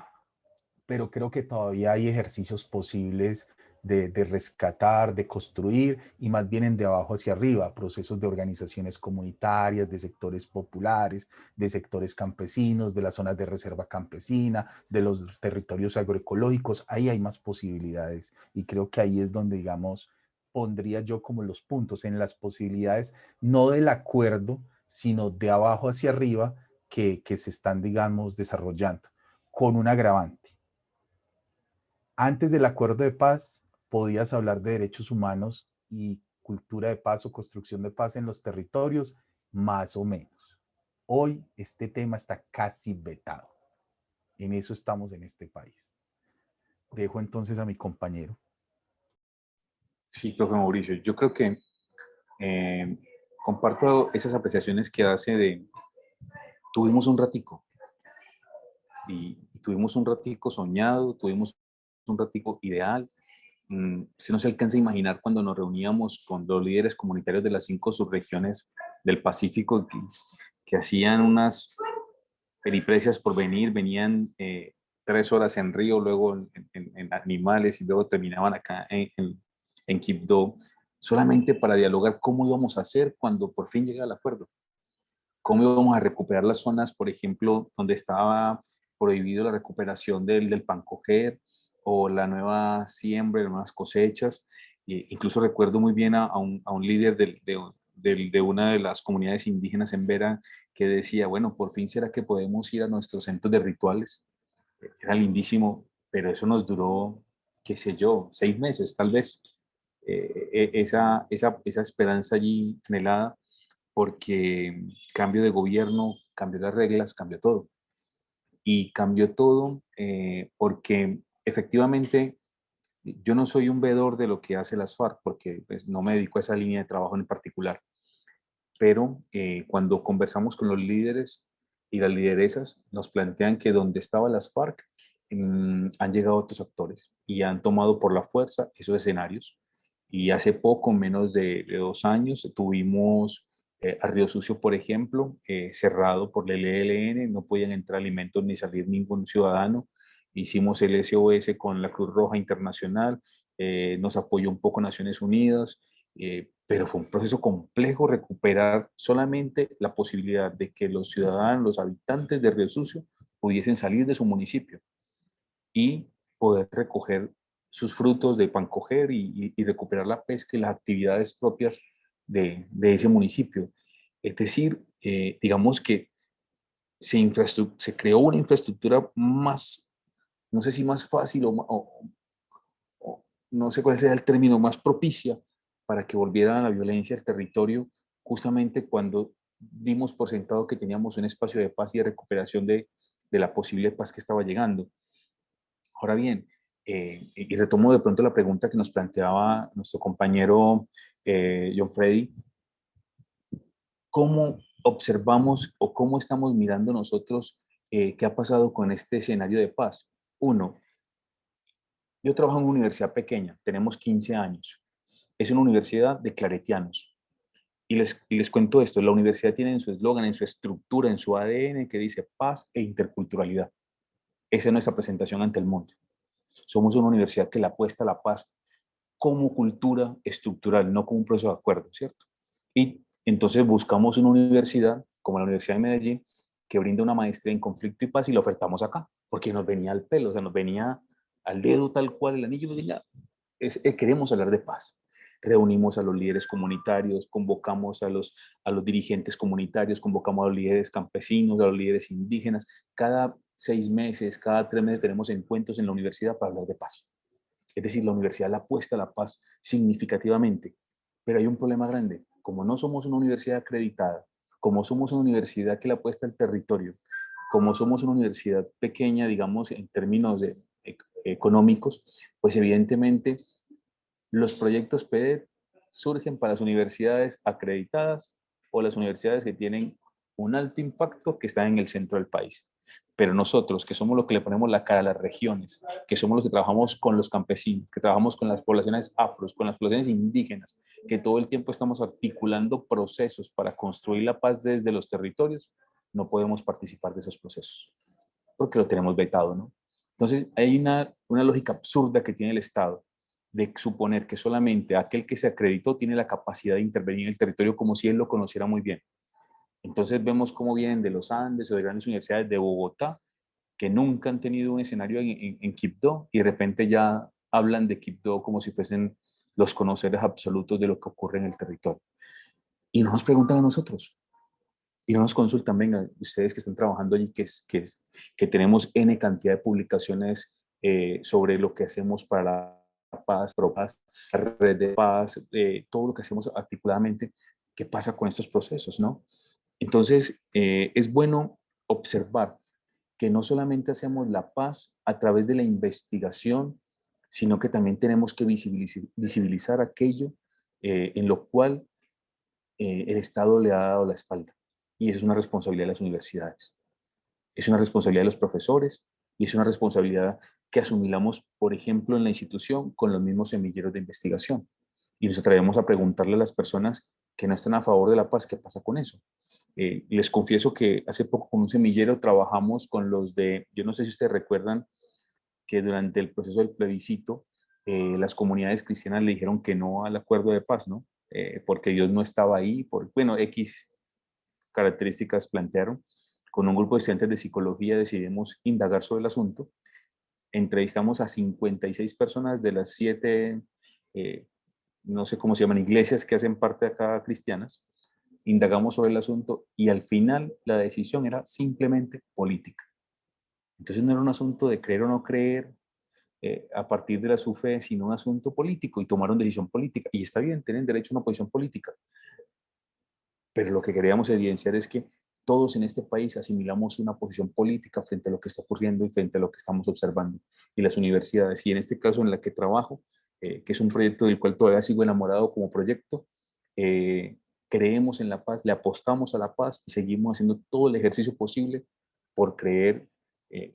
creo que todavía hay ejercicios posibles de rescatar, de construir, y más bien de abajo hacia arriba, procesos de organizaciones comunitarias, de sectores populares, de sectores campesinos, de las zonas de reserva campesina, de los territorios agroecológicos. Ahí hay más posibilidades y creo que ahí es donde, digamos, pondría yo como los puntos en las posibilidades, no del acuerdo, sino de abajo hacia arriba que se están, digamos, desarrollando, con un agravante. Antes del acuerdo de paz, podías hablar de derechos humanos y cultura de paz o construcción de paz en los territorios, más o menos. Hoy este tema está casi vetado. En eso estamos en este país. Dejo entonces a mi compañero. Sí, profe Mauricio, yo creo que eh, comparto esas apreciaciones que hace de, tuvimos un ratico, y tuvimos un ratico soñado, tuvimos un ratico ideal. Se nos alcanza a imaginar cuando nos reuníamos con los líderes comunitarios de las 5 subregiones del Pacífico que hacían unas periprecias por venir, venían 3 horas en Río, luego en Animales y luego terminaban acá en Quibdó, solamente para dialogar cómo íbamos a hacer cuando por fin llega el acuerdo. Cómo íbamos a recuperar las zonas, por ejemplo, donde estaba prohibido la recuperación del pancoger o la nueva siembra, las nuevas cosechas. Incluso recuerdo muy bien a un líder de una de las comunidades indígenas en Vera que decía, bueno, por fin será que podemos ir a nuestros centros de rituales. Era lindísimo, pero eso nos duró, qué sé yo, 6 meses tal vez. Esa esperanza allí anhelada, porque cambio de gobierno, cambió las reglas, cambió todo. Y cambió todo porque efectivamente yo no soy un vedor de lo que hace las FARC, porque pues, no me dedico a esa línea de trabajo en particular. Pero cuando conversamos con los líderes y las lideresas, nos plantean que donde estaban las FARC, han llegado otros actores y han tomado por la fuerza esos escenarios. Y hace poco, menos de 2 años, tuvimos a Río Sucio, por ejemplo, cerrado por el ELN, no podían entrar alimentos ni salir ningún ciudadano. Hicimos el SOS con la Cruz Roja Internacional, nos apoyó un poco Naciones Unidas, pero fue un proceso complejo recuperar solamente la posibilidad de que los ciudadanos, los habitantes de Río Sucio, pudiesen salir de su municipio y poder recoger sus frutos de pancoger y recuperar la pesca y las actividades propias de ese municipio. Es decir, digamos que se creó una infraestructura más, no sé si más fácil o no sé cuál sea el término, más propicia para que volviera a la violencia al territorio, justamente cuando dimos por sentado que teníamos un espacio de paz y de recuperación de la posible paz que estaba llegando. Ahora bien, y retomo de pronto la pregunta que nos planteaba nuestro compañero John Freddy, ¿cómo observamos o cómo estamos mirando nosotros qué ha pasado con este escenario de paz? Uno, yo trabajo en una universidad pequeña, tenemos 15 años. Es una universidad de claretianos. Y les cuento esto, la universidad tiene en su eslogan, en su estructura, en su ADN, que dice paz e interculturalidad. Esa es nuestra presentación ante el mundo. Somos una universidad que le apuesta a la paz como cultura estructural, no como un proceso de acuerdo, ¿cierto? Y entonces buscamos una universidad, como la Universidad de Medellín, que brinda una maestría en conflicto y paz y la ofertamos acá, porque nos venía al pelo, o sea, nos venía al dedo tal cual el anillo, queremos hablar de paz. Reunimos a los líderes comunitarios, convocamos a los dirigentes comunitarios, convocamos a los líderes campesinos, a los líderes indígenas. Cada 6 meses, cada 3 meses tenemos encuentros en la universidad para hablar de paz. Es decir, la universidad le apuesta a la paz significativamente. Pero hay un problema grande. Como no somos una universidad acreditada, como somos una universidad que le apuesta al territorio, como somos una universidad pequeña, digamos, en términos económicos, pues evidentemente los proyectos PED surgen para las universidades acreditadas o las universidades que tienen un alto impacto que están en el centro del país. Pero nosotros, que somos los que le ponemos la cara a las regiones, que somos los que trabajamos con los campesinos, que trabajamos con las poblaciones afros, con las poblaciones indígenas, que todo el tiempo estamos articulando procesos para construir la paz desde los territorios, no podemos participar de esos procesos, porque lo tenemos vetado, ¿no? Entonces, hay una lógica absurda que tiene el Estado de suponer que solamente aquel que se acreditó tiene la capacidad de intervenir en el territorio como si él lo conociera muy bien. Entonces vemos cómo vienen de los Andes o de grandes universidades de Bogotá, que nunca han tenido un escenario en Quibdó y de repente ya hablan de Quibdó como si fuesen los conocedores absolutos de lo que ocurre en el territorio. Y no nos preguntan a nosotros, y no nos consultan, venga, ustedes que están trabajando allí, que tenemos N cantidad de publicaciones sobre lo que hacemos para la paz, la red de paz, todo lo que hacemos articuladamente, ¿qué pasa con estos procesos, no? Entonces, es bueno observar que no solamente hacemos la paz a través de la investigación, sino que también tenemos que visibilizar aquello en lo cual el Estado le ha dado la espalda. Y eso es una responsabilidad de las universidades, es una responsabilidad de los profesores y es una responsabilidad que asumilamos, por ejemplo, en la institución con los mismos semilleros de investigación. Y nos atrevemos a preguntarle a las personas que no están a favor de la paz, ¿qué pasa con eso? Les confieso que hace poco con un semillero trabajamos con los de, yo no sé si ustedes recuerdan que durante el proceso del plebiscito, las comunidades cristianas le dijeron que no al acuerdo de paz, ¿no? Porque Dios no estaba ahí, bueno, X características plantearon. Con un grupo de estudiantes de psicología decidimos indagar sobre el asunto. Entrevistamos a 56 personas de las 7, no sé cómo se llaman, iglesias que hacen parte de acá cristianas. Indagamos sobre el asunto y al final la decisión era simplemente política. Entonces no era un asunto de creer o no creer a partir de su fe, sino un asunto político y tomaron decisión política. Y está bien, tienen derecho a una posición política. Pero lo que queríamos evidenciar es que todos en este país asimilamos una posición política frente a lo que está ocurriendo y frente a lo que estamos observando. Y las universidades, y en este caso en la que trabajo, que es un proyecto del cual todavía sigo enamorado como proyecto, creemos en la paz, le apostamos a la paz y seguimos haciendo todo el ejercicio posible por creer,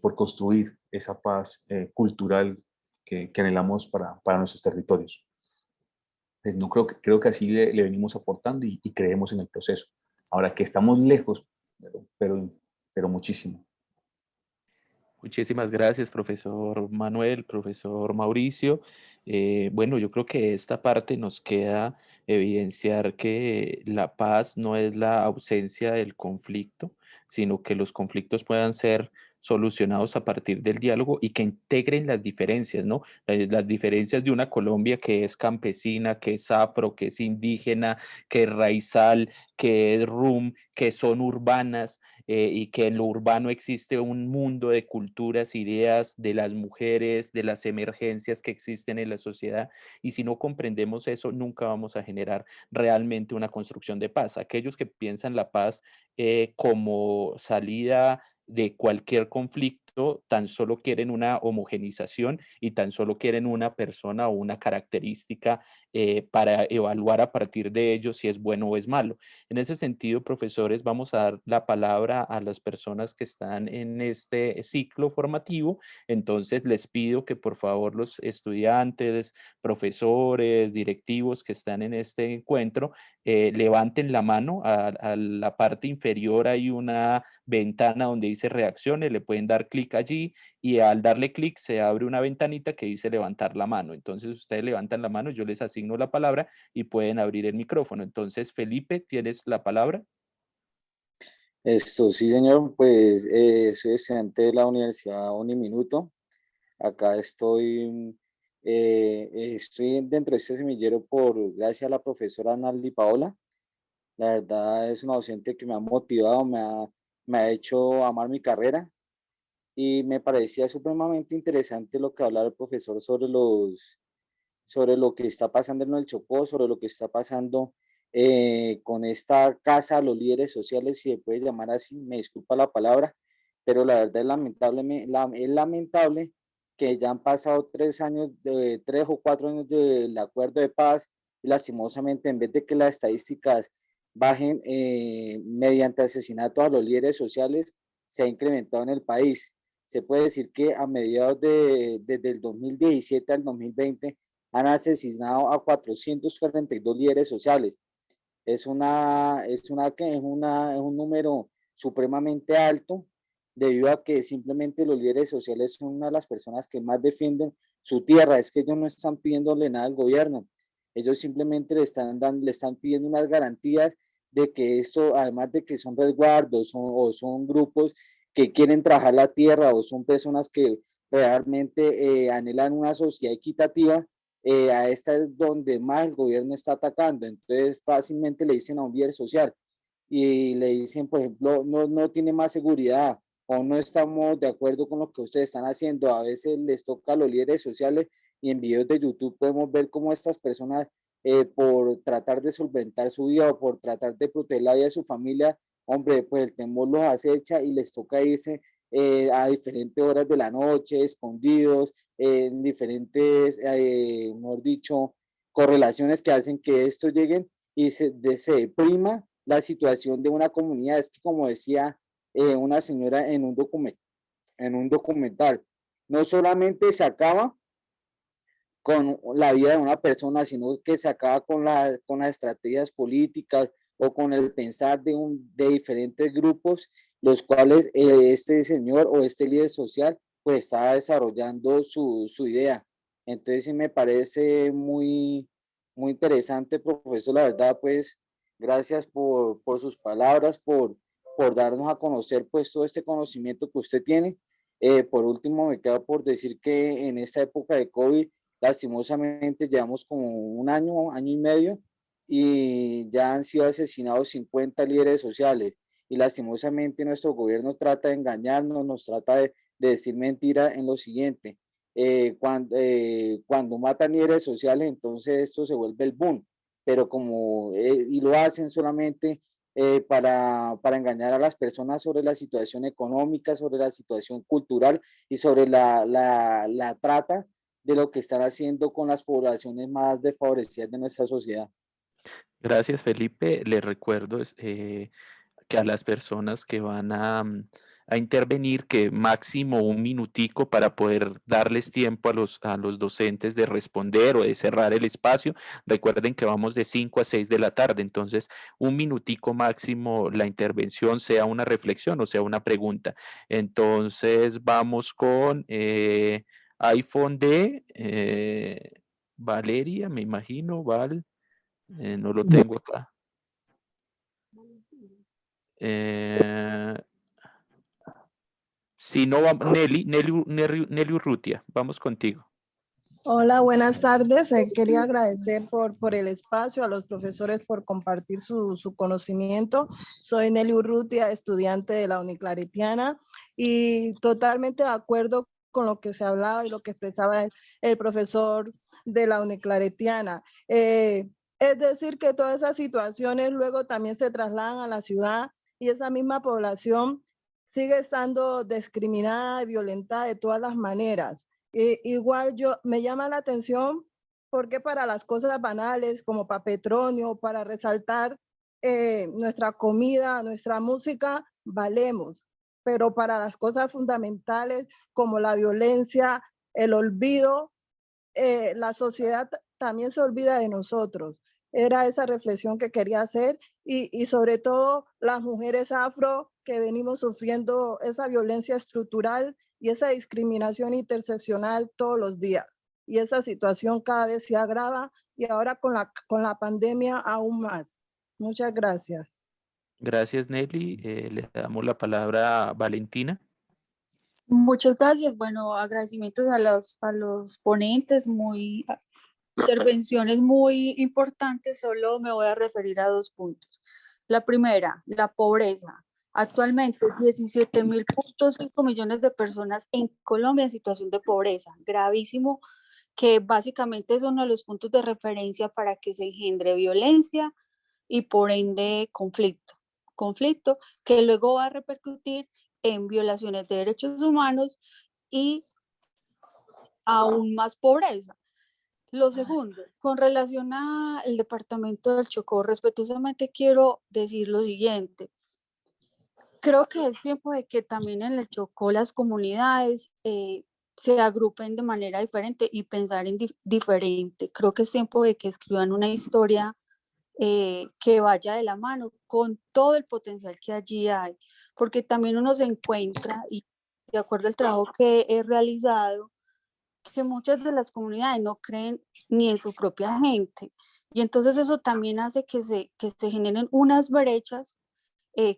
por construir esa paz cultural que anhelamos para nuestros territorios. Pues no creo que así le venimos aportando y creemos en el proceso. Ahora que estamos lejos, pero muchísimo. Muchísimas gracias, profesor Manuel, profesor Mauricio. Bueno, yo creo que esta parte nos queda evidenciar que la paz no es la ausencia del conflicto, sino que los conflictos puedan ser solucionados a partir del diálogo y que integren las diferencias, ¿no? Las diferencias de una Colombia que es campesina, que es afro, que es indígena, que es raizal, que es rum, que son urbanas, y que en lo urbano existe un mundo de culturas, ideas de las mujeres, de las emergencias que existen en la sociedad, y si no comprendemos eso, nunca vamos a generar realmente una construcción de paz. Aquellos que piensan la paz como salida de cualquier conflicto, tan solo quieren una homogenización y tan solo quieren una persona o una característica para evaluar a partir de ello si es bueno o es malo. En ese sentido, profesores, vamos a dar la palabra a las personas que están en este ciclo formativo. Entonces, les pido que por favor los estudiantes, profesores, directivos que están en este encuentro, levanten la mano. A la parte inferior hay una ventana donde dice reacciones, le pueden dar clic allí y al darle clic se abre una ventanita que dice levantar la mano. Entonces, ustedes levantan la mano, yo les asigno la palabra y pueden abrir el micrófono. Entonces, Felipe, tienes la palabra. Esto, sí, señor, pues soy estudiante de la Universidad Uniminuto. Acá estoy dentro de este semillero gracias a la profesora Naldi Paola. La verdad es una docente que me ha motivado, me ha hecho amar mi carrera y me parecía supremamente interesante lo que hablaba el profesor sobre lo que está pasando en el Chocó, sobre lo que está pasando con esta casa a los líderes sociales, si se puede llamar así, me disculpa la palabra, pero la verdad es lamentable que ya han pasado 3 años, 3 o 4 años del acuerdo de paz y lastimosamente en vez de que las estadísticas bajen mediante asesinato a los líderes sociales se ha incrementado en el país. Se puede decir que a mediados desde el 2017 al 2020 han asesinado a 442 líderes sociales. Es un número supremamente alto debido a que simplemente los líderes sociales son una de las personas que más defienden su tierra. Es que ellos no están pidiéndole nada al gobierno. Ellos simplemente le están pidiendo unas garantías de que esto, además de que son resguardos o son grupos que quieren trabajar la tierra o son personas que realmente anhelan una sociedad equitativa, a esta es donde más el gobierno está atacando. Entonces fácilmente le dicen a un líder social y le dicen, por ejemplo, no tiene más seguridad o no estamos de acuerdo con lo que ustedes están haciendo. A veces les toca a los líderes sociales y en videos de YouTube podemos ver cómo estas personas, por tratar de solventar su vida o por tratar de proteger la vida de su familia, hombre, pues el temor los acecha y les toca irse a diferentes horas de la noche, escondidos, en diferentes, mejor dicho, correlaciones que hacen que estos lleguen y se deprima la situación de una comunidad. Es que, como decía una señora en un documental, no solamente se acaba con la vida de una persona, sino que se acaba con las estrategias políticas o con el pensar de diferentes grupos, los cuales este señor o este líder social pues está desarrollando su idea. Entonces sí me parece muy interesante, profesor, la verdad, pues gracias por sus palabras, por darnos a conocer pues todo este conocimiento que usted tiene. Por último, me queda por decir que en esta época de COVID, lastimosamente llevamos como un año, año y medio, y ya han sido asesinados 50 líderes sociales. Y lastimosamente nuestro gobierno trata de engañarnos, nos trata de decir mentira en lo siguiente. Cuando matan líderes sociales, entonces esto se vuelve el boom. Pero y lo hacen solamente para engañar a las personas sobre la situación económica, sobre la situación cultural y sobre la trata de lo que están haciendo con las poblaciones más desfavorecidas de nuestra sociedad. Gracias, Felipe. Les recuerdo que a las personas que van a intervenir, que máximo un minutico para poder darles tiempo a los docentes de responder o de cerrar el espacio. Recuerden que vamos de 5 a 6 de la tarde, entonces un minutico máximo la intervención, sea una reflexión o sea una pregunta. Entonces vamos con iPhone de Valeria, me imagino, Val, no lo tengo acá. Si no, Nelly Urrutia, vamos contigo. Hola, buenas tardes. Quería agradecer por el espacio, a los profesores por compartir su conocimiento. Soy Nelly Urrutia, estudiante de la Uniclaretiana, y totalmente de acuerdo con lo que se hablaba y lo que expresaba el profesor de la Uniclaretiana. Es decir, que todas esas situaciones luego también se trasladan a la ciudad y esa misma población sigue estando discriminada y violentada de todas las maneras. Igual me llama la atención porque para las cosas banales como para Petronio, para resaltar nuestra comida, nuestra música, valemos, pero para las cosas fundamentales como la violencia, el olvido, la sociedad también se olvida de nosotros. Era esa reflexión que quería hacer y sobre todo las mujeres afro que venimos sufriendo esa violencia estructural y esa discriminación interseccional todos los días. Y esa situación cada vez se agrava y ahora con la pandemia aún más. Muchas gracias. Gracias, Nelly. Le damos la palabra a Valentina. Muchas gracias. Bueno, agradecimientos a los ponentes, intervenciones muy importantes. Solo me voy a referir a 2 puntos. La primera, la pobreza. Actualmente 17.5 millones de personas en Colombia en situación de pobreza, gravísimo, que básicamente es uno de los puntos de referencia para que se engendre violencia y por ende conflicto que luego va a repercutir en violaciones de derechos humanos y aún más pobreza. Lo segundo, con relación al departamento del Chocó, respetuosamente quiero decir lo siguiente. Creo que es tiempo de que también en el Chocó las comunidades se agrupen de manera diferente y pensar en diferente. Creo que es tiempo de que escriban una historia que vaya de la mano con todo el potencial que allí hay, porque también uno se encuentra, y de acuerdo al trabajo que he realizado, que muchas de las comunidades no creen ni en su propia gente. Y entonces eso también hace que se generen unas brechas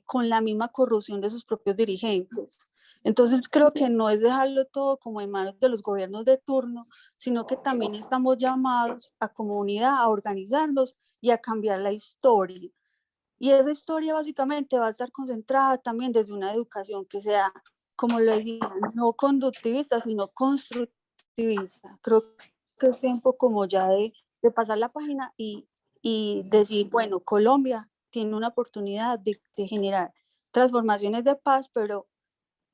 con la misma corrupción de sus propios dirigentes. Entonces creo que no es dejarlo todo como en manos de los gobiernos de turno, sino que también estamos llamados a comunidad a organizarnos y a cambiar la historia. Y esa historia básicamente va a estar concentrada también desde una educación que sea, como lo decía, no conductivista, sino constructivista. Creo que es tiempo como ya de pasar la página y decir, bueno, Colombia tiene una oportunidad de generar transformaciones de paz, pero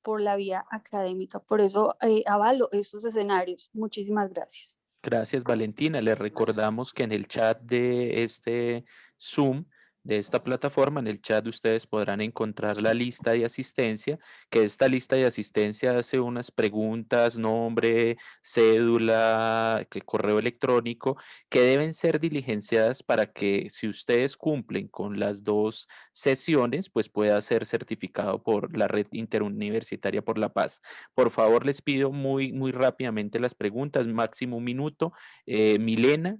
por la vía académica. Por eso avalo estos escenarios. Muchísimas gracias. Gracias, Valentina. Les recordamos que en el chat de este Zoom, de esta plataforma, en el chat ustedes podrán encontrar la lista de asistencia, que esta lista de asistencia hace unas preguntas, nombre, cédula, correo electrónico, que deben ser diligenciadas para que si ustedes cumplen con las 2 sesiones, pues pueda ser certificado por la Red Interuniversitaria por la Paz. Por favor, les pido muy rápidamente las preguntas, máximo 1 minuto. Milena,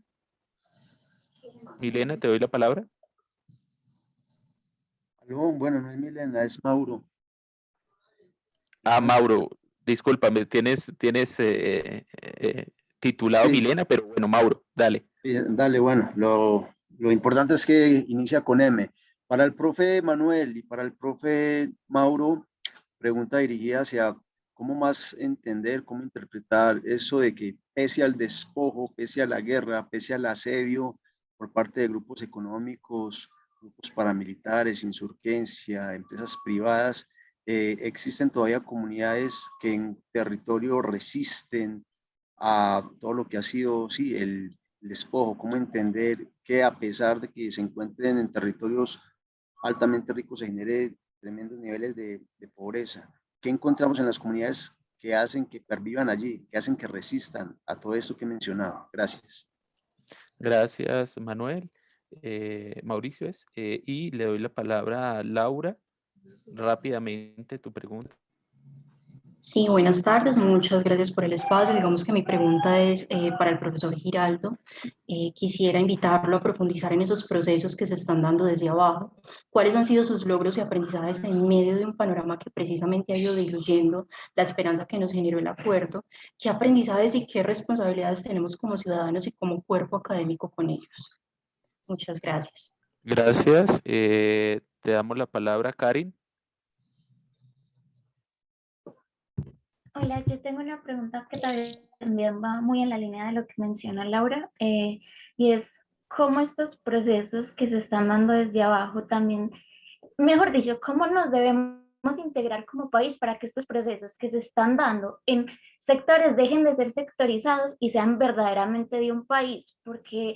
te doy la palabra. Aló, bueno, no es Milena, es Mauro. Mauro, discúlpame, tienes titulado Sí, Milena, pero bueno, Mauro, dale. dale, bueno, lo importante es que inicia con M. Para el profe Manuel y para el profe Mauro, pregunta dirigida hacia cómo más entender, cómo interpretar eso de que pese al despojo, pese a la guerra, pese al asedio por parte de grupos económicos, grupos paramilitares, insurgencia, empresas privadas, existen todavía comunidades que en territorio resisten a todo lo que ha sido, sí, el despojo, cómo entender que a pesar de que se encuentren en territorios altamente ricos, se genere tremendos niveles de pobreza. ¿Qué encontramos en las comunidades que hacen que pervivan allí, que hacen que resistan a todo esto que he mencionado? Gracias. Gracias, Manuel. Mauricio es, y le doy la palabra a Laura. Rápidamente tu pregunta. Sí, buenas tardes, muchas gracias por el espacio. Digamos que mi pregunta es para el profesor Giraldo. Quisiera invitarlo a profundizar en esos procesos que se están dando desde abajo. ¿Cuáles han sido sus logros y aprendizajes en medio de un panorama que precisamente ha ido diluyendo la esperanza que nos generó el acuerdo? ¿Qué aprendizajes y qué responsabilidades tenemos como ciudadanos y como cuerpo académico con ellos? Muchas gracias. Gracias. Te damos la palabra, Karin. Hola, yo tengo una pregunta que también va muy en la línea de lo que menciona Laura, y es cómo estos procesos que se están dando desde abajo también, mejor dicho, cómo nos debemos integrar como país para que estos procesos que se están dando en sectores dejen de ser sectorizados y sean verdaderamente de un país, porque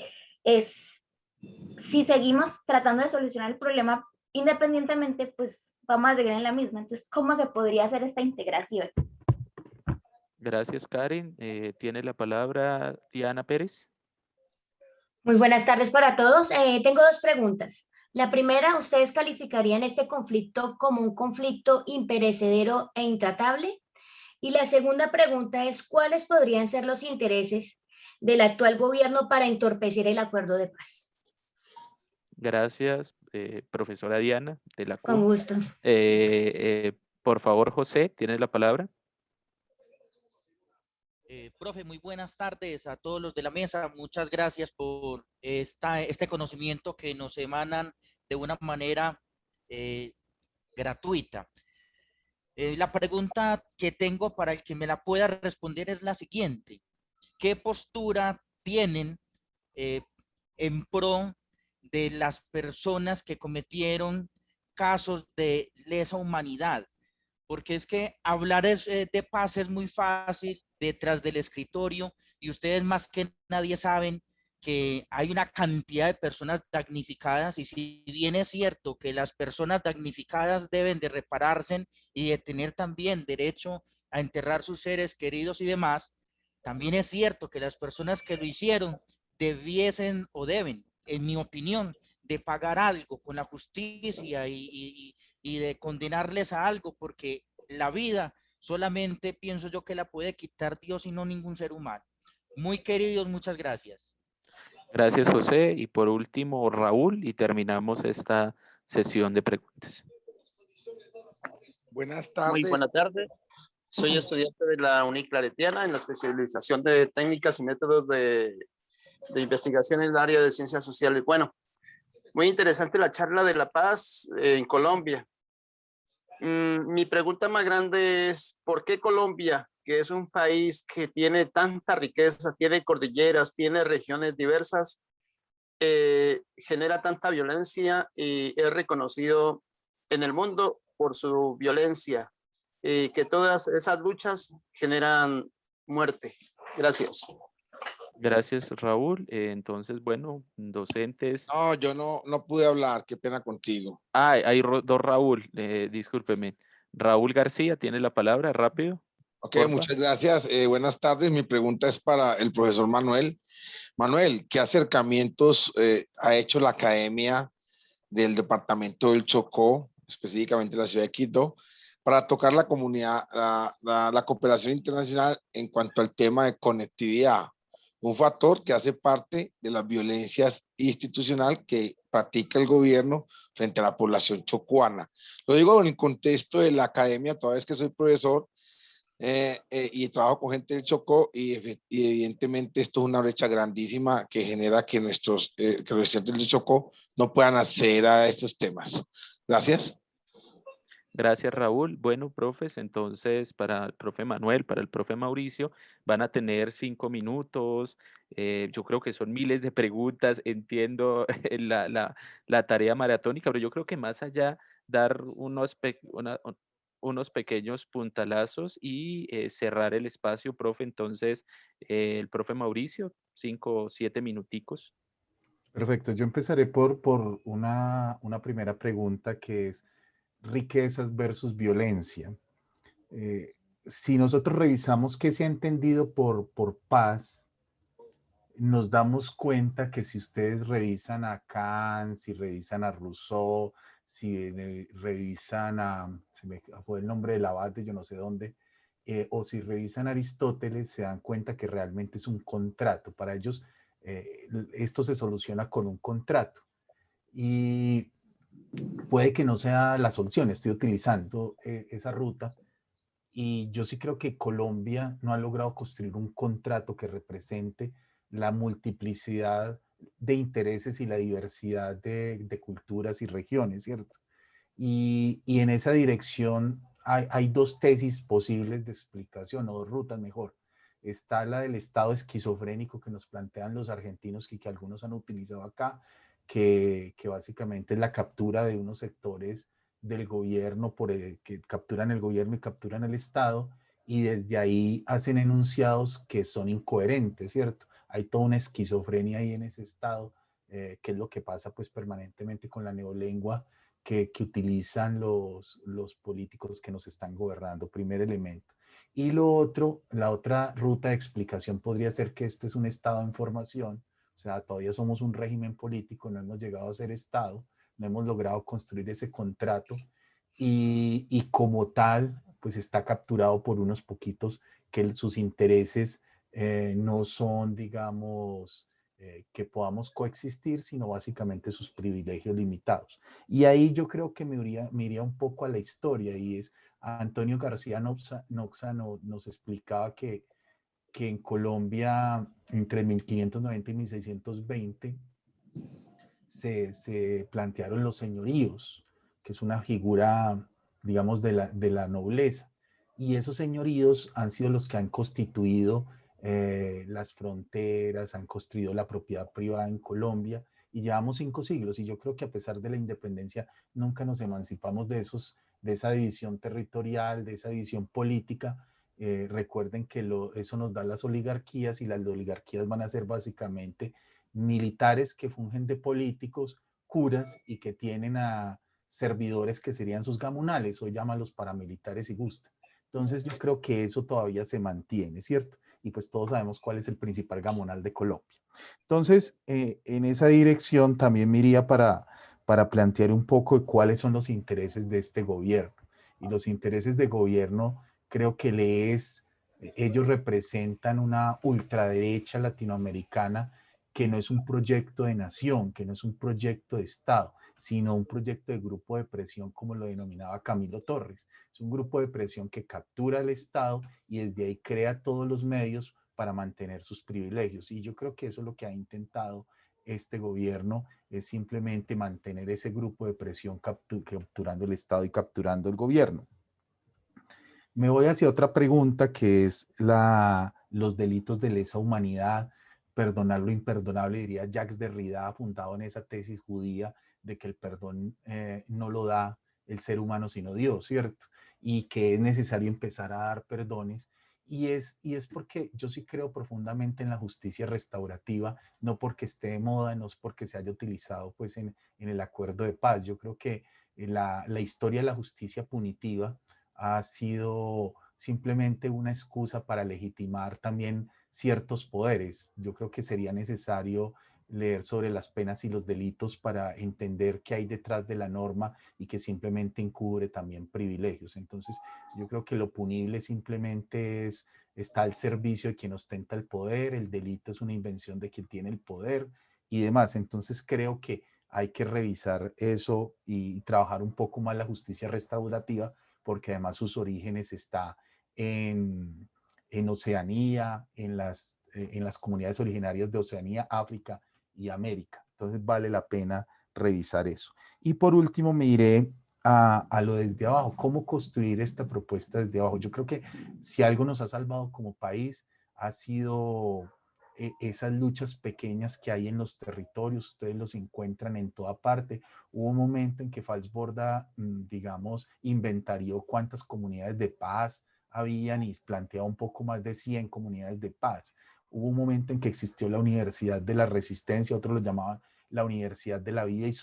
si seguimos tratando de solucionar el problema independientemente, pues vamos a seguir en la misma. Entonces, ¿cómo se podría hacer esta integración? Gracias, Karen. Tiene la palabra Diana Pérez. Muy buenas tardes para todos. Tengo 2 preguntas. La primera, ¿ustedes calificarían este conflicto como un conflicto imperecedero e intratable? Y la segunda pregunta es, ¿cuáles podrían ser los intereses del actual gobierno para entorpecer el acuerdo de paz? Gracias, profesora Diana de la CUN. Con gusto. Por favor, José, tienes la palabra. Profe, muy buenas tardes a todos los de la mesa. Muchas gracias por este conocimiento que nos emanan de una manera gratuita. La pregunta que tengo para el que me la pueda responder es la siguiente. ¿Qué postura tienen en pro de las personas que cometieron casos de lesa humanidad? Porque es que hablar de paz es muy fácil detrás del escritorio, y ustedes más que nadie saben que hay una cantidad de personas damnificadas, y si bien es cierto que las personas damnificadas deben de repararse y de tener también derecho a enterrar sus seres queridos y demás, también es cierto que las personas que lo hicieron debiesen o deben, en mi opinión, de pagar algo con la justicia y de condenarles a algo, porque la vida solamente pienso yo que la puede quitar Dios y no ningún ser humano. Muy queridos, muchas gracias. Gracias, José. Y por último, Raúl, y terminamos esta sesión de preguntas. Buenas tardes. Muy buena tarde. Soy estudiante de la Uniclaretiana en la especialización de técnicas y métodos de investigación en el área de ciencias sociales. Bueno, muy interesante la charla de La Paz en Colombia. Mi pregunta más grande es, ¿por qué Colombia, que es un país que tiene tanta riqueza, tiene cordilleras, tiene regiones diversas, genera tanta violencia y es reconocido en el mundo por su violencia? Que todas esas luchas generan muerte. Gracias. Gracias, Raúl. Entonces, bueno, docentes. No, yo no pude hablar, qué pena contigo. Ah, hay dos Raúl, discúlpeme. Raúl García tiene la palabra, rápido. Ok, porfa. muchas gracias. Buenas tardes. Mi pregunta es para el profesor Manuel. Manuel, ¿qué acercamientos ha hecho la Academia del Departamento del Chocó, específicamente la ciudad de Quito, para tocar la comunidad, la cooperación internacional en cuanto al tema de conectividad? Un factor que hace parte de las violencias institucional que practica el gobierno frente a la población chocuana. Lo digo en el contexto de la academia, toda vez que soy profesor y trabajo con gente del Chocó, y evidentemente esto es una brecha grandísima que genera que que los estudiantes del Chocó no puedan acceder a estos temas. Gracias. Gracias, Raúl. Bueno, profes, entonces para el profe Manuel, para el profe Mauricio, van a tener 5 minutos. Yo creo que son miles de preguntas. Entiendo la tarea maratónica, pero yo creo que más allá dar unos pequeños puntalazos y cerrar el espacio, profe. Entonces, el profe Mauricio, 5 o 7 minuticos. Perfecto. Yo empezaré por una primera pregunta que es riquezas versus violencia. Si nosotros revisamos qué se ha entendido por paz, nos damos cuenta que si ustedes revisan a Kant, si revisan a Rousseau, si revisan se me fue el nombre del abad de yo no sé dónde, o si revisan a Aristóteles, se dan cuenta que realmente es un contrato. Para ellos, esto se soluciona con un contrato. Y puede que no sea la solución, estoy utilizando esa ruta, y yo sí creo que Colombia no ha logrado construir un contrato que represente la multiplicidad de intereses y la diversidad de culturas y regiones, ¿cierto? Y en esa dirección hay dos tesis posibles de explicación, o dos rutas mejor. Está la del estado esquizofrénico que nos plantean los argentinos y que algunos han utilizado acá, que básicamente es la captura de unos sectores del gobierno que capturan el gobierno y capturan el Estado, y desde ahí hacen enunciados que son incoherentes, ¿cierto? Hay toda una esquizofrenia ahí en ese Estado, que es lo que pasa pues permanentemente con la neolengua que utilizan los políticos que nos están gobernando, primer elemento. Y lo otro, la otra ruta de explicación podría ser que este es un Estado en formación, o sea, todavía somos un régimen político, no hemos llegado a ser Estado, no hemos logrado construir ese contrato, y como tal, pues está capturado por unos poquitos que sus intereses no son, digamos, que podamos coexistir, sino básicamente sus privilegios limitados. Y ahí yo creo que me iría un poco a la historia, y es Antonio García Noxa nos explicaba que en Colombia entre 1590 y 1620 se plantearon los señoríos, que es una figura, digamos, de la nobleza. Y esos señoríos han sido los que han constituido las fronteras, han construido la propiedad privada en Colombia, y llevamos 5 siglos. Y yo creo que a pesar de la independencia, nunca nos emancipamos de esa división territorial, de esa división política, Recuerden que eso nos da las oligarquías, y las oligarquías van a ser básicamente militares que fungen de políticos, curas, y que tienen a servidores que serían sus gamunales, o llámalos paramilitares si gusta. Entonces yo creo que eso todavía se mantiene, ¿cierto? Y pues todos sabemos cuál es el principal gamonal de Colombia. Entonces, en esa dirección también me iría para plantear un poco de cuáles son los intereses de este gobierno. Y los intereses de gobierno, creo que ellos representan una ultraderecha latinoamericana que no es un proyecto de nación, que no es un proyecto de Estado, sino un proyecto de grupo de presión, como lo denominaba Camilo Torres. Es un grupo de presión que captura al Estado y desde ahí crea todos los medios para mantener sus privilegios. Y yo creo que eso es lo que ha intentado este gobierno, es simplemente mantener ese grupo de presión capturando el Estado y capturando el gobierno. Me voy hacia otra pregunta, que es los delitos de lesa humanidad, perdonar lo imperdonable, diría Jacques Derrida, fundado en esa tesis judía de que el perdón no lo da el ser humano sino Dios, ¿cierto? Y que es necesario empezar a dar perdones. Y es porque yo sí creo profundamente en la justicia restaurativa, no porque esté de moda, no es porque se haya utilizado pues en el acuerdo de paz. Yo creo que la historia de la justicia punitiva ha sido simplemente una excusa para legitimar también ciertos poderes. Yo creo que sería necesario leer sobre las penas y los delitos para entender qué hay detrás de la norma y que simplemente encubre también privilegios. Entonces, yo creo que lo punible simplemente está al servicio de quien ostenta el poder, el delito es una invención de quien tiene el poder y demás. Entonces, creo que hay que revisar eso y trabajar un poco más la justicia restaurativa, porque además sus orígenes está en Oceanía, en las comunidades originarias de Oceanía, África y América. Entonces vale la pena revisar eso. Y por último me iré a lo desde abajo, cómo construir esta propuesta desde abajo. Yo creo que si algo nos ha salvado como país ha sido esas luchas pequeñas que hay en los territorios. Ustedes los encuentran en toda parte. Hubo un momento en que Falsborda, digamos, inventarió cuántas comunidades de paz habían y planteaba un poco más de 100 comunidades de paz. Hubo un momento en que existió la Universidad de la Resistencia, otros lo llamaban la Universidad de la Vida, y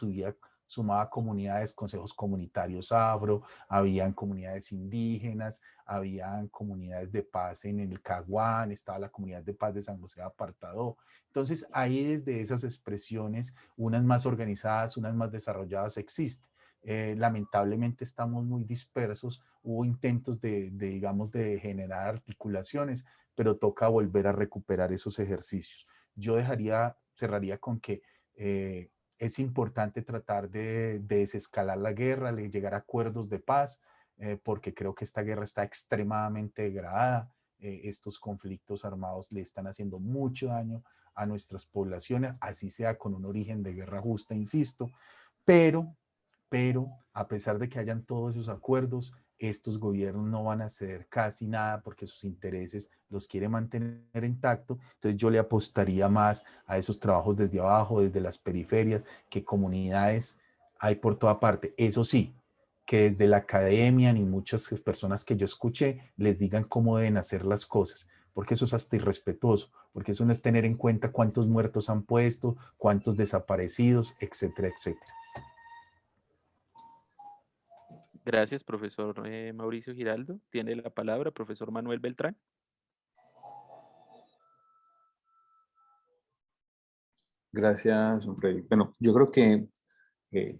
sumaba comunidades, consejos comunitarios afro, habían comunidades indígenas, habían comunidades de paz en el Caguán, estaba la comunidad de paz de San José de Apartadó. Entonces ahí desde esas expresiones, unas más organizadas, unas más desarrolladas, existen. Lamentablemente estamos muy dispersos, hubo intentos digamos, de generar articulaciones, pero toca volver a recuperar esos ejercicios. Yo cerraría con que es importante tratar de desescalar la guerra, llegar a acuerdos de paz, porque creo que esta guerra está extremadamente degradada. Estos conflictos armados le están haciendo mucho daño a nuestras poblaciones, así sea con un origen de guerra justa, insisto, pero a pesar de que hayan todos esos acuerdos, estos gobiernos no van a hacer casi nada porque sus intereses los quieren mantener intactos. Entonces yo le apostaría más a esos trabajos desde abajo, desde las periferias, que comunidades hay por toda parte. Eso sí, que desde la academia ni muchas personas que yo escuché les digan cómo deben hacer las cosas, porque eso es hasta irrespetuoso, porque eso no es tener en cuenta cuántos muertos han puesto, cuántos desaparecidos, etcétera, etcétera. Gracias, profesor Mauricio Giraldo. Tiene la palabra profesor Manuel Beltrán. Gracias, Freddy. Bueno, yo creo que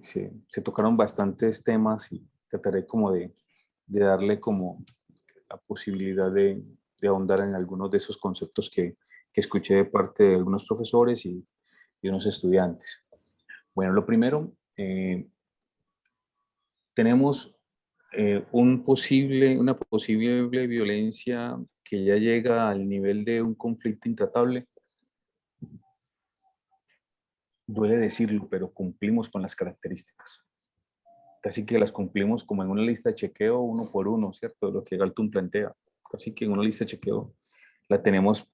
se tocaron bastantes temas y trataré como de darle como la posibilidad de ahondar en algunos de esos conceptos que escuché de parte de algunos profesores y unos estudiantes. Bueno, lo primero, tenemos una posible violencia que ya llega al nivel de un conflicto intratable. Duele decirlo, pero cumplimos con las características. Casi que las cumplimos como en una lista de chequeo uno por uno, ¿cierto? Lo que Galton plantea. Casi que en una lista de chequeo la tenemos,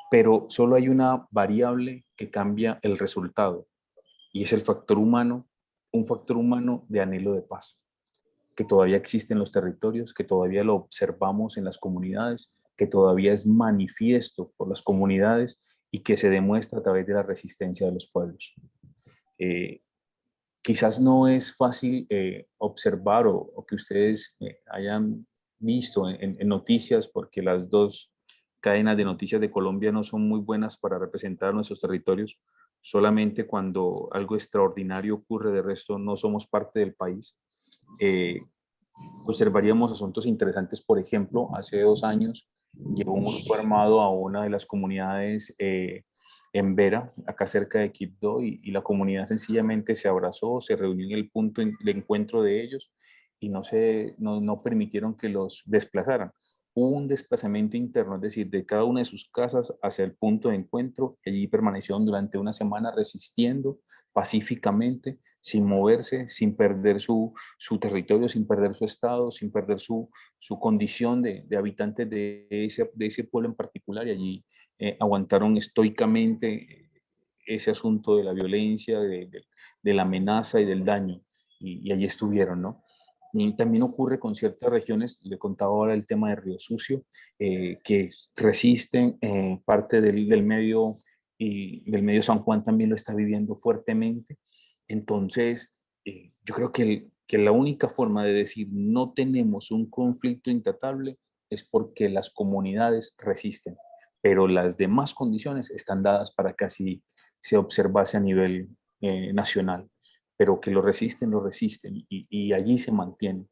pero solo hay una variable que cambia el resultado y es el factor humano, un factor humano de anhelo de paz. que todavía existe en los territorios, que todavía lo observamos en las comunidades, que todavía es manifiesto por las comunidades y que se demuestra a través de la resistencia de los pueblos. Quizás no es fácil observar o que ustedes hayan visto en noticias, porque las dos cadenas de noticias de Colombia no son muy buenas para representar nuestros territorios. Solamente cuando algo extraordinario ocurre, de resto no somos parte del país. Observaríamos asuntos interesantes. Por ejemplo, hace 2 años llegó un grupo armado a una de las comunidades en Vera, acá cerca de Quibdó, y la comunidad sencillamente se abrazó, se reunió en el punto de encuentro de ellos y no permitieron que los desplazaran. Hubo un desplazamiento interno, es decir, de cada una de sus casas hacia el punto de encuentro, y allí permanecieron durante una semana resistiendo pacíficamente, sin moverse, sin perder su territorio, sin perder su estado, sin perder su condición de habitantes de ese pueblo en particular, y allí aguantaron estoicamente ese asunto de la violencia, de la amenaza y del daño, y allí estuvieron, ¿no? Y también ocurre con ciertas regiones, le contaba ahora el tema de Río Sucio, que resisten, parte del medio, y del medio San Juan también lo está viviendo fuertemente. Entonces, yo creo que la única forma de decir no tenemos un conflicto intratable es porque las comunidades resisten, pero las demás condiciones están dadas para que así se observase a nivel nacional, pero que lo resisten y allí se mantienen.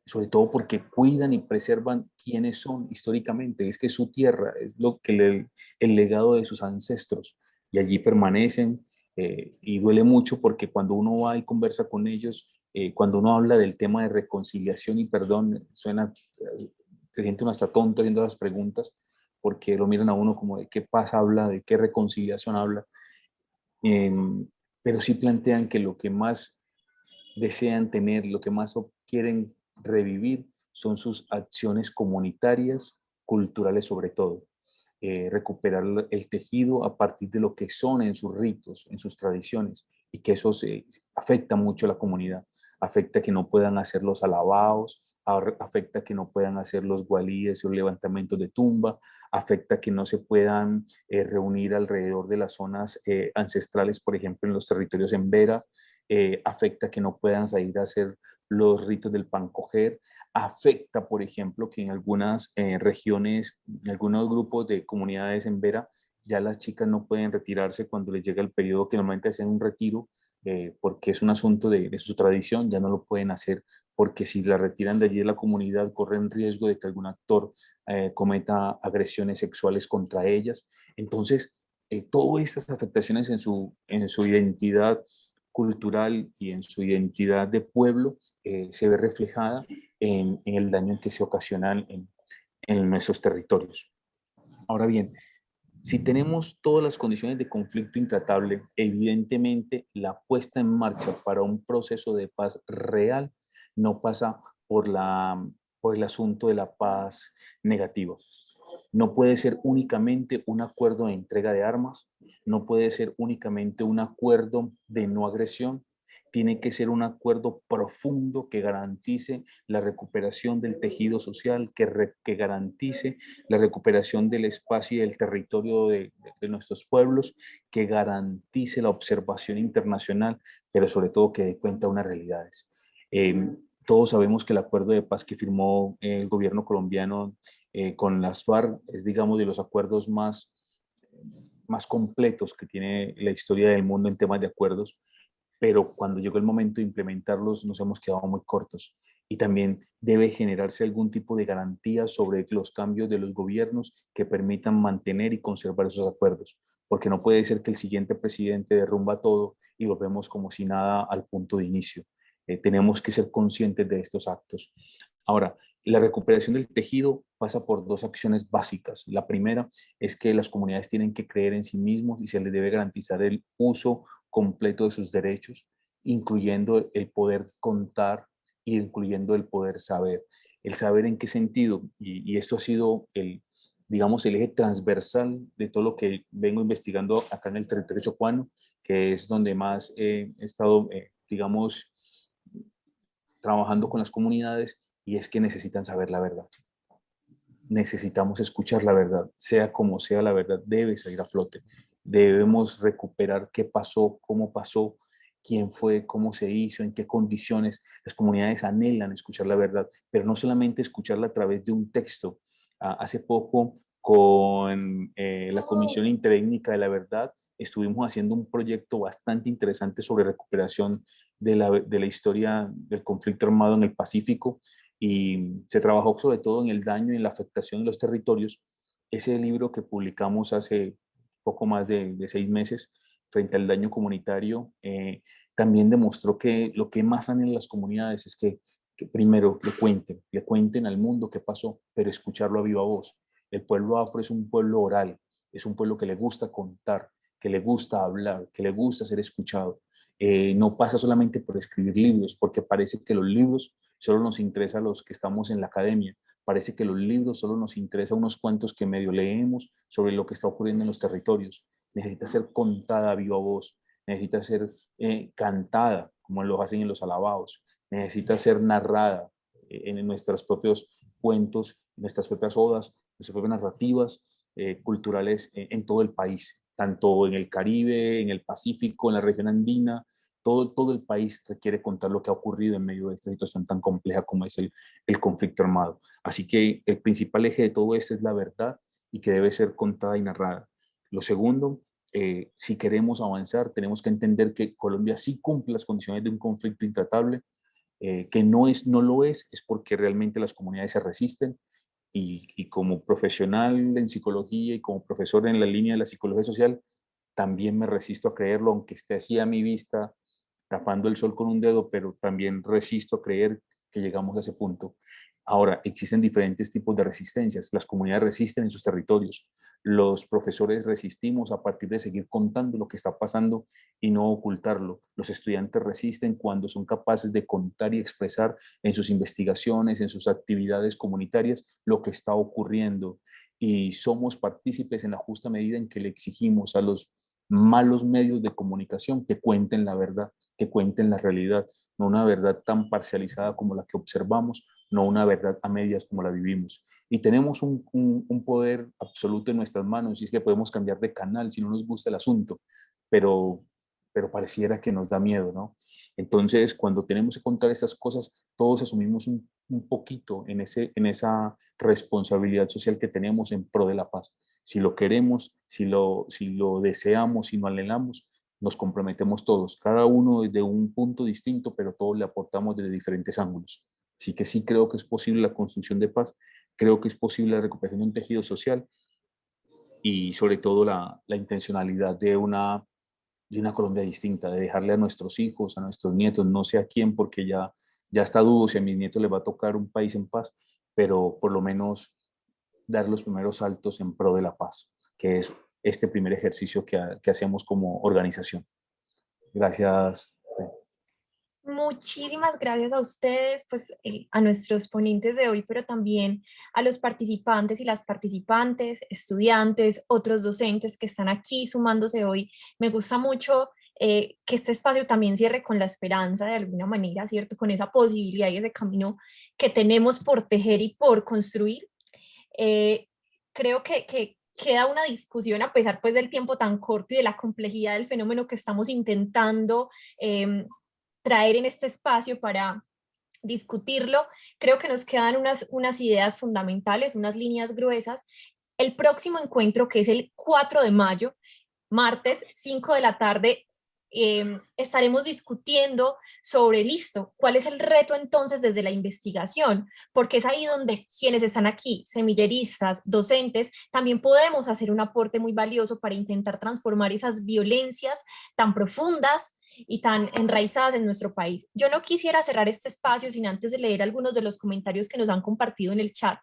Sobre todo porque cuidan y preservan quiénes son históricamente, es que su tierra es lo que el legado de sus ancestros, y allí permanecen. Y duele mucho porque cuando uno va y conversa con ellos, cuando uno habla del tema de reconciliación y perdón, se siente uno hasta tonto haciendo las preguntas, porque lo miran a uno como de qué paz habla, de qué reconciliación habla. Pero sí plantean que lo que más desean tener, lo que más quieren revivir son sus acciones comunitarias, culturales sobre todo. Recuperar el tejido a partir de lo que son en sus ritos, en sus tradiciones, y que eso afecta mucho a la comunidad, afecta que no puedan hacer los alabados, afecta que no puedan hacer los gualíes o levantamientos de tumba, afecta que no se puedan reunir alrededor de las zonas ancestrales, por ejemplo, en los territorios en Vera, afecta que no puedan salir a hacer los ritos del pancoger, afecta, por ejemplo, que en algunas regiones, en algunos grupos de comunidades en Vera, ya las chicas no pueden retirarse cuando les llega el periodo que normalmente hacen un retiro, porque es un asunto de su tradición, ya no lo pueden hacer, porque si la retiran de allí de la comunidad corren riesgo de que algún actor cometa agresiones sexuales contra ellas. Entonces, todas estas afectaciones en su identidad cultural y en su identidad de pueblo se ve reflejada en el daño que se ocasiona en nuestros territorios. Ahora bien, si tenemos todas las condiciones de conflicto intratable, evidentemente la puesta en marcha para un proceso de paz real no pasa por el asunto de la paz negativa. No puede ser únicamente un acuerdo de entrega de armas, no puede ser únicamente un acuerdo de no agresión, tiene que ser un acuerdo profundo que garantice la recuperación del tejido social, que garantice la recuperación del espacio y del territorio de nuestros pueblos, que garantice la observación internacional, pero sobre todo que dé cuenta de unas realidades. Todos sabemos que el acuerdo de paz que firmó el gobierno colombiano con las FARC es, digamos, de los acuerdos más completos que tiene la historia del mundo en temas de acuerdos, pero cuando llegó el momento de implementarlos nos hemos quedado muy cortos. Y también debe generarse algún tipo de garantía sobre los cambios de los gobiernos que permitan mantener y conservar esos acuerdos, porque no puede ser que el siguiente presidente derrumba todo y volvemos como si nada al punto de inicio. Tenemos que ser conscientes de estos actos. Ahora, la recuperación del tejido pasa por 2 acciones básicas. La primera es que las comunidades tienen que creer en sí mismos y se les debe garantizar el uso completo de sus derechos, incluyendo el poder contar y incluyendo el poder saber. El saber en qué sentido, y esto ha sido digamos, el eje transversal de todo lo que vengo investigando acá en el territorio chocuano, que es donde más he estado, digamos, trabajando con las comunidades, y es que necesitan saber la verdad. Necesitamos escuchar la verdad, sea como sea, la verdad debe salir a flote. Debemos recuperar qué pasó, quién fue, cómo se hizo, en qué condiciones. Las comunidades anhelan escuchar la verdad, pero no solamente escucharla a través de un texto. Hace poco, con la Comisión Interétnica de la Verdad, estuvimos haciendo un proyecto bastante interesante sobre recuperación de la historia del conflicto armado en el Pacífico, y se trabajó sobre todo en el daño y en la afectación de los territorios. Ese libro que publicamos hace poco más de 6 meses, frente al daño comunitario, también demostró que lo que más anhelan las comunidades es que primero le cuenten al mundo qué pasó, pero escucharlo a viva voz. El pueblo afro es un pueblo oral, es un pueblo que le gusta contar, que le gusta hablar, que le gusta ser escuchado. No pasa solamente por escribir libros, porque parece que los libros solo nos interesa a los que estamos en la academia. Parece que los libros solo nos interesa a unos cuantos que medio leemos sobre lo que está ocurriendo en los territorios. Necesita ser contada a viva voz, necesita ser cantada, como lo hacen en los alabados, necesita ser narrada en nuestros propios cuentos, en nuestras propias odas, nuestras propias narrativas culturales en todo el país, tanto en el Caribe, en el Pacífico, en la región andina. Todo el país requiere contar lo que ha ocurrido en medio de esta situación tan compleja como es el conflicto armado. Así que el principal eje de todo esto es la verdad, y que debe ser contada y narrada. Lo segundo, si queremos avanzar, tenemos que entender que Colombia sí cumple las condiciones de un conflicto intratable, que no lo es porque realmente las comunidades se resisten, y como profesional en psicología y como profesor en la línea de la psicología social, también me resisto a creerlo, aunque esté así a mi vista, tapando el sol con un dedo, pero también resisto a creer que llegamos a ese punto. Ahora, existen diferentes tipos de resistencias. Las comunidades resisten en sus territorios. Los profesores resistimos a partir de seguir contando lo que está pasando y no ocultarlo. Los estudiantes resisten cuando son capaces de contar y expresar en sus investigaciones, en sus actividades comunitarias, lo que está ocurriendo. Y somos partícipes en la justa medida en que le exigimos a los malos medios de comunicación que cuenten la verdad, que cuenten la realidad, no una verdad tan parcializada como la que observamos, no una verdad a medias como la vivimos. Y tenemos un poder absoluto en nuestras manos, y es que podemos cambiar de canal si no nos gusta el asunto, pero pareciera que nos da miedo, ¿no? Entonces, cuando tenemos que contar estas cosas, todos asumimos un poquito en esa responsabilidad social que tenemos en pro de la paz. Si lo queremos, si lo deseamos, si lo anhelamos, nos comprometemos todos, cada uno desde un punto distinto, pero todos le aportamos desde diferentes ángulos. Así que sí creo que es posible la construcción de paz, creo que es posible la recuperación de un tejido social, y sobre todo la intencionalidad de una Colombia distinta, de dejarle a nuestros hijos, a nuestros nietos, no sé a quién, porque ya está dudo si a mis nietos les va a tocar un país en paz, pero por lo menos dar los primeros saltos en pro de la paz, que es este primer ejercicio que hacemos como organización. Gracias. Muchísimas gracias a ustedes, pues a nuestros ponentes de hoy, pero también a los participantes y las participantes, estudiantes, otros docentes que están aquí sumándose hoy. Me gusta mucho que este espacio también cierre con la esperanza de alguna manera, ¿cierto? Con esa posibilidad y ese camino que tenemos por tejer y por construir. Creo que queda una discusión a pesar pues del tiempo tan corto y de la complejidad del fenómeno que estamos intentando traer en este espacio para discutirlo. Creo que nos quedan unas ideas fundamentales, unas líneas gruesas. El próximo encuentro, que es el 4 de mayo, martes, 5 de la tarde, estaremos discutiendo sobre, listo, cuál es el reto entonces desde la investigación, porque es ahí donde quienes están aquí, semilleristas, docentes, también podemos hacer un aporte muy valioso para intentar transformar esas violencias tan profundas y tan enraizadas en nuestro país. Yo no quisiera cerrar este espacio sin antes de leer algunos de los comentarios que nos han compartido en el chat.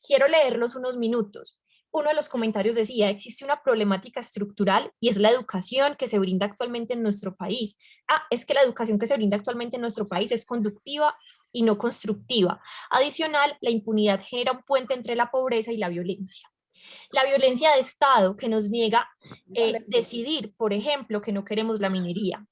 Quiero leerlos unos minutos. Uno de los comentarios decía: existe una problemática estructural y es la educación que se brinda actualmente en nuestro país. Es que la educación que se brinda actualmente en nuestro país es conductiva y no constructiva. Adicional, la impunidad genera un puente entre la pobreza y la violencia. La violencia de Estado que nos niega decidir, por ejemplo, que no queremos la minería.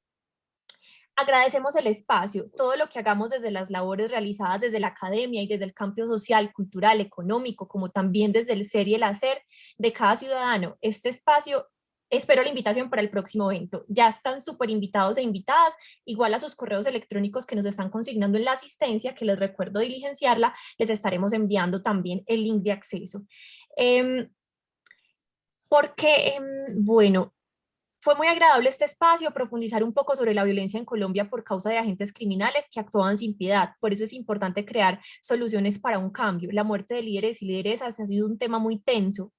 Agradecemos el espacio, todo lo que hagamos desde las labores realizadas desde la academia y desde el campo social, cultural, económico, como también desde el ser y el hacer de cada ciudadano. Este espacio, espero la invitación para el próximo evento. Ya están súper invitados e invitadas, igual a sus correos electrónicos que nos están consignando en la asistencia, que les recuerdo diligenciarla, les estaremos enviando también el link de acceso. Bueno, fue muy agradable este espacio, profundizar un poco sobre la violencia en Colombia por causa de agentes criminales que actuaban sin piedad. Por eso es importante crear soluciones para un cambio. La muerte de líderes y lideresas ha sido un tema muy tenso.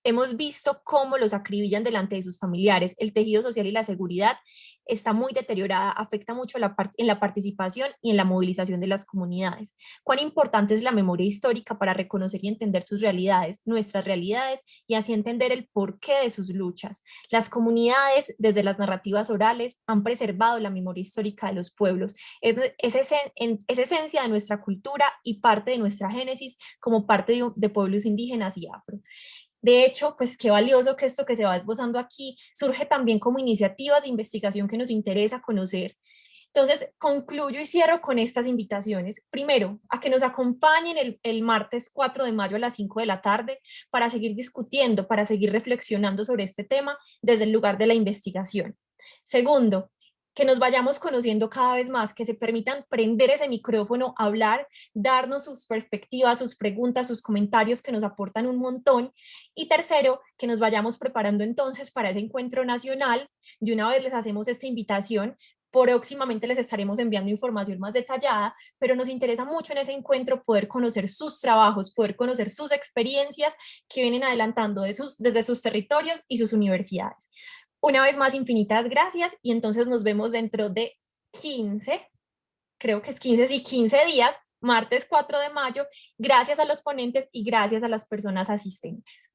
Hemos visto cómo los acribillan delante de sus familiares. El tejido social y la seguridad está muy deteriorada, afecta mucho en la participación y en la movilización de las comunidades. Cuán importante es la memoria histórica para reconocer y entender sus realidades, nuestras realidades, y así entender el porqué de sus luchas. Las comunidades, desde las narrativas orales, han preservado la memoria histórica de los pueblos. Es esencia de nuestra cultura y parte de nuestra génesis como parte de pueblos indígenas y afro. De hecho, pues qué valioso que esto que se va esbozando aquí surge también como iniciativas de investigación que nos interesa conocer. Entonces, concluyo y cierro con estas invitaciones. Primero, a que nos acompañen el martes 4 de mayo a las 5 de la tarde para seguir discutiendo, para seguir reflexionando sobre este tema desde el lugar de la investigación. Segundo, que nos vayamos conociendo cada vez más, que se permitan prender ese micrófono, hablar, darnos sus perspectivas, sus preguntas, sus comentarios que nos aportan un montón. Y tercero, que nos vayamos preparando entonces para ese encuentro nacional. De una vez les hacemos esta invitación. Próximamente les estaremos enviando información más detallada, pero nos interesa mucho en ese encuentro poder conocer sus trabajos, poder conocer sus experiencias que vienen adelantando desde sus territorios y sus universidades. Una vez más, infinitas gracias y entonces nos vemos dentro de 15, creo que es 15 días, martes 4 de mayo. Gracias a los ponentes y gracias a las personas asistentes.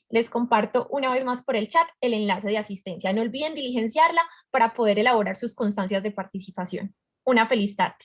Les comparto una vez más por el chat el enlace de asistencia. No olviden diligenciarla para poder elaborar sus constancias de participación. Una feliz tarde.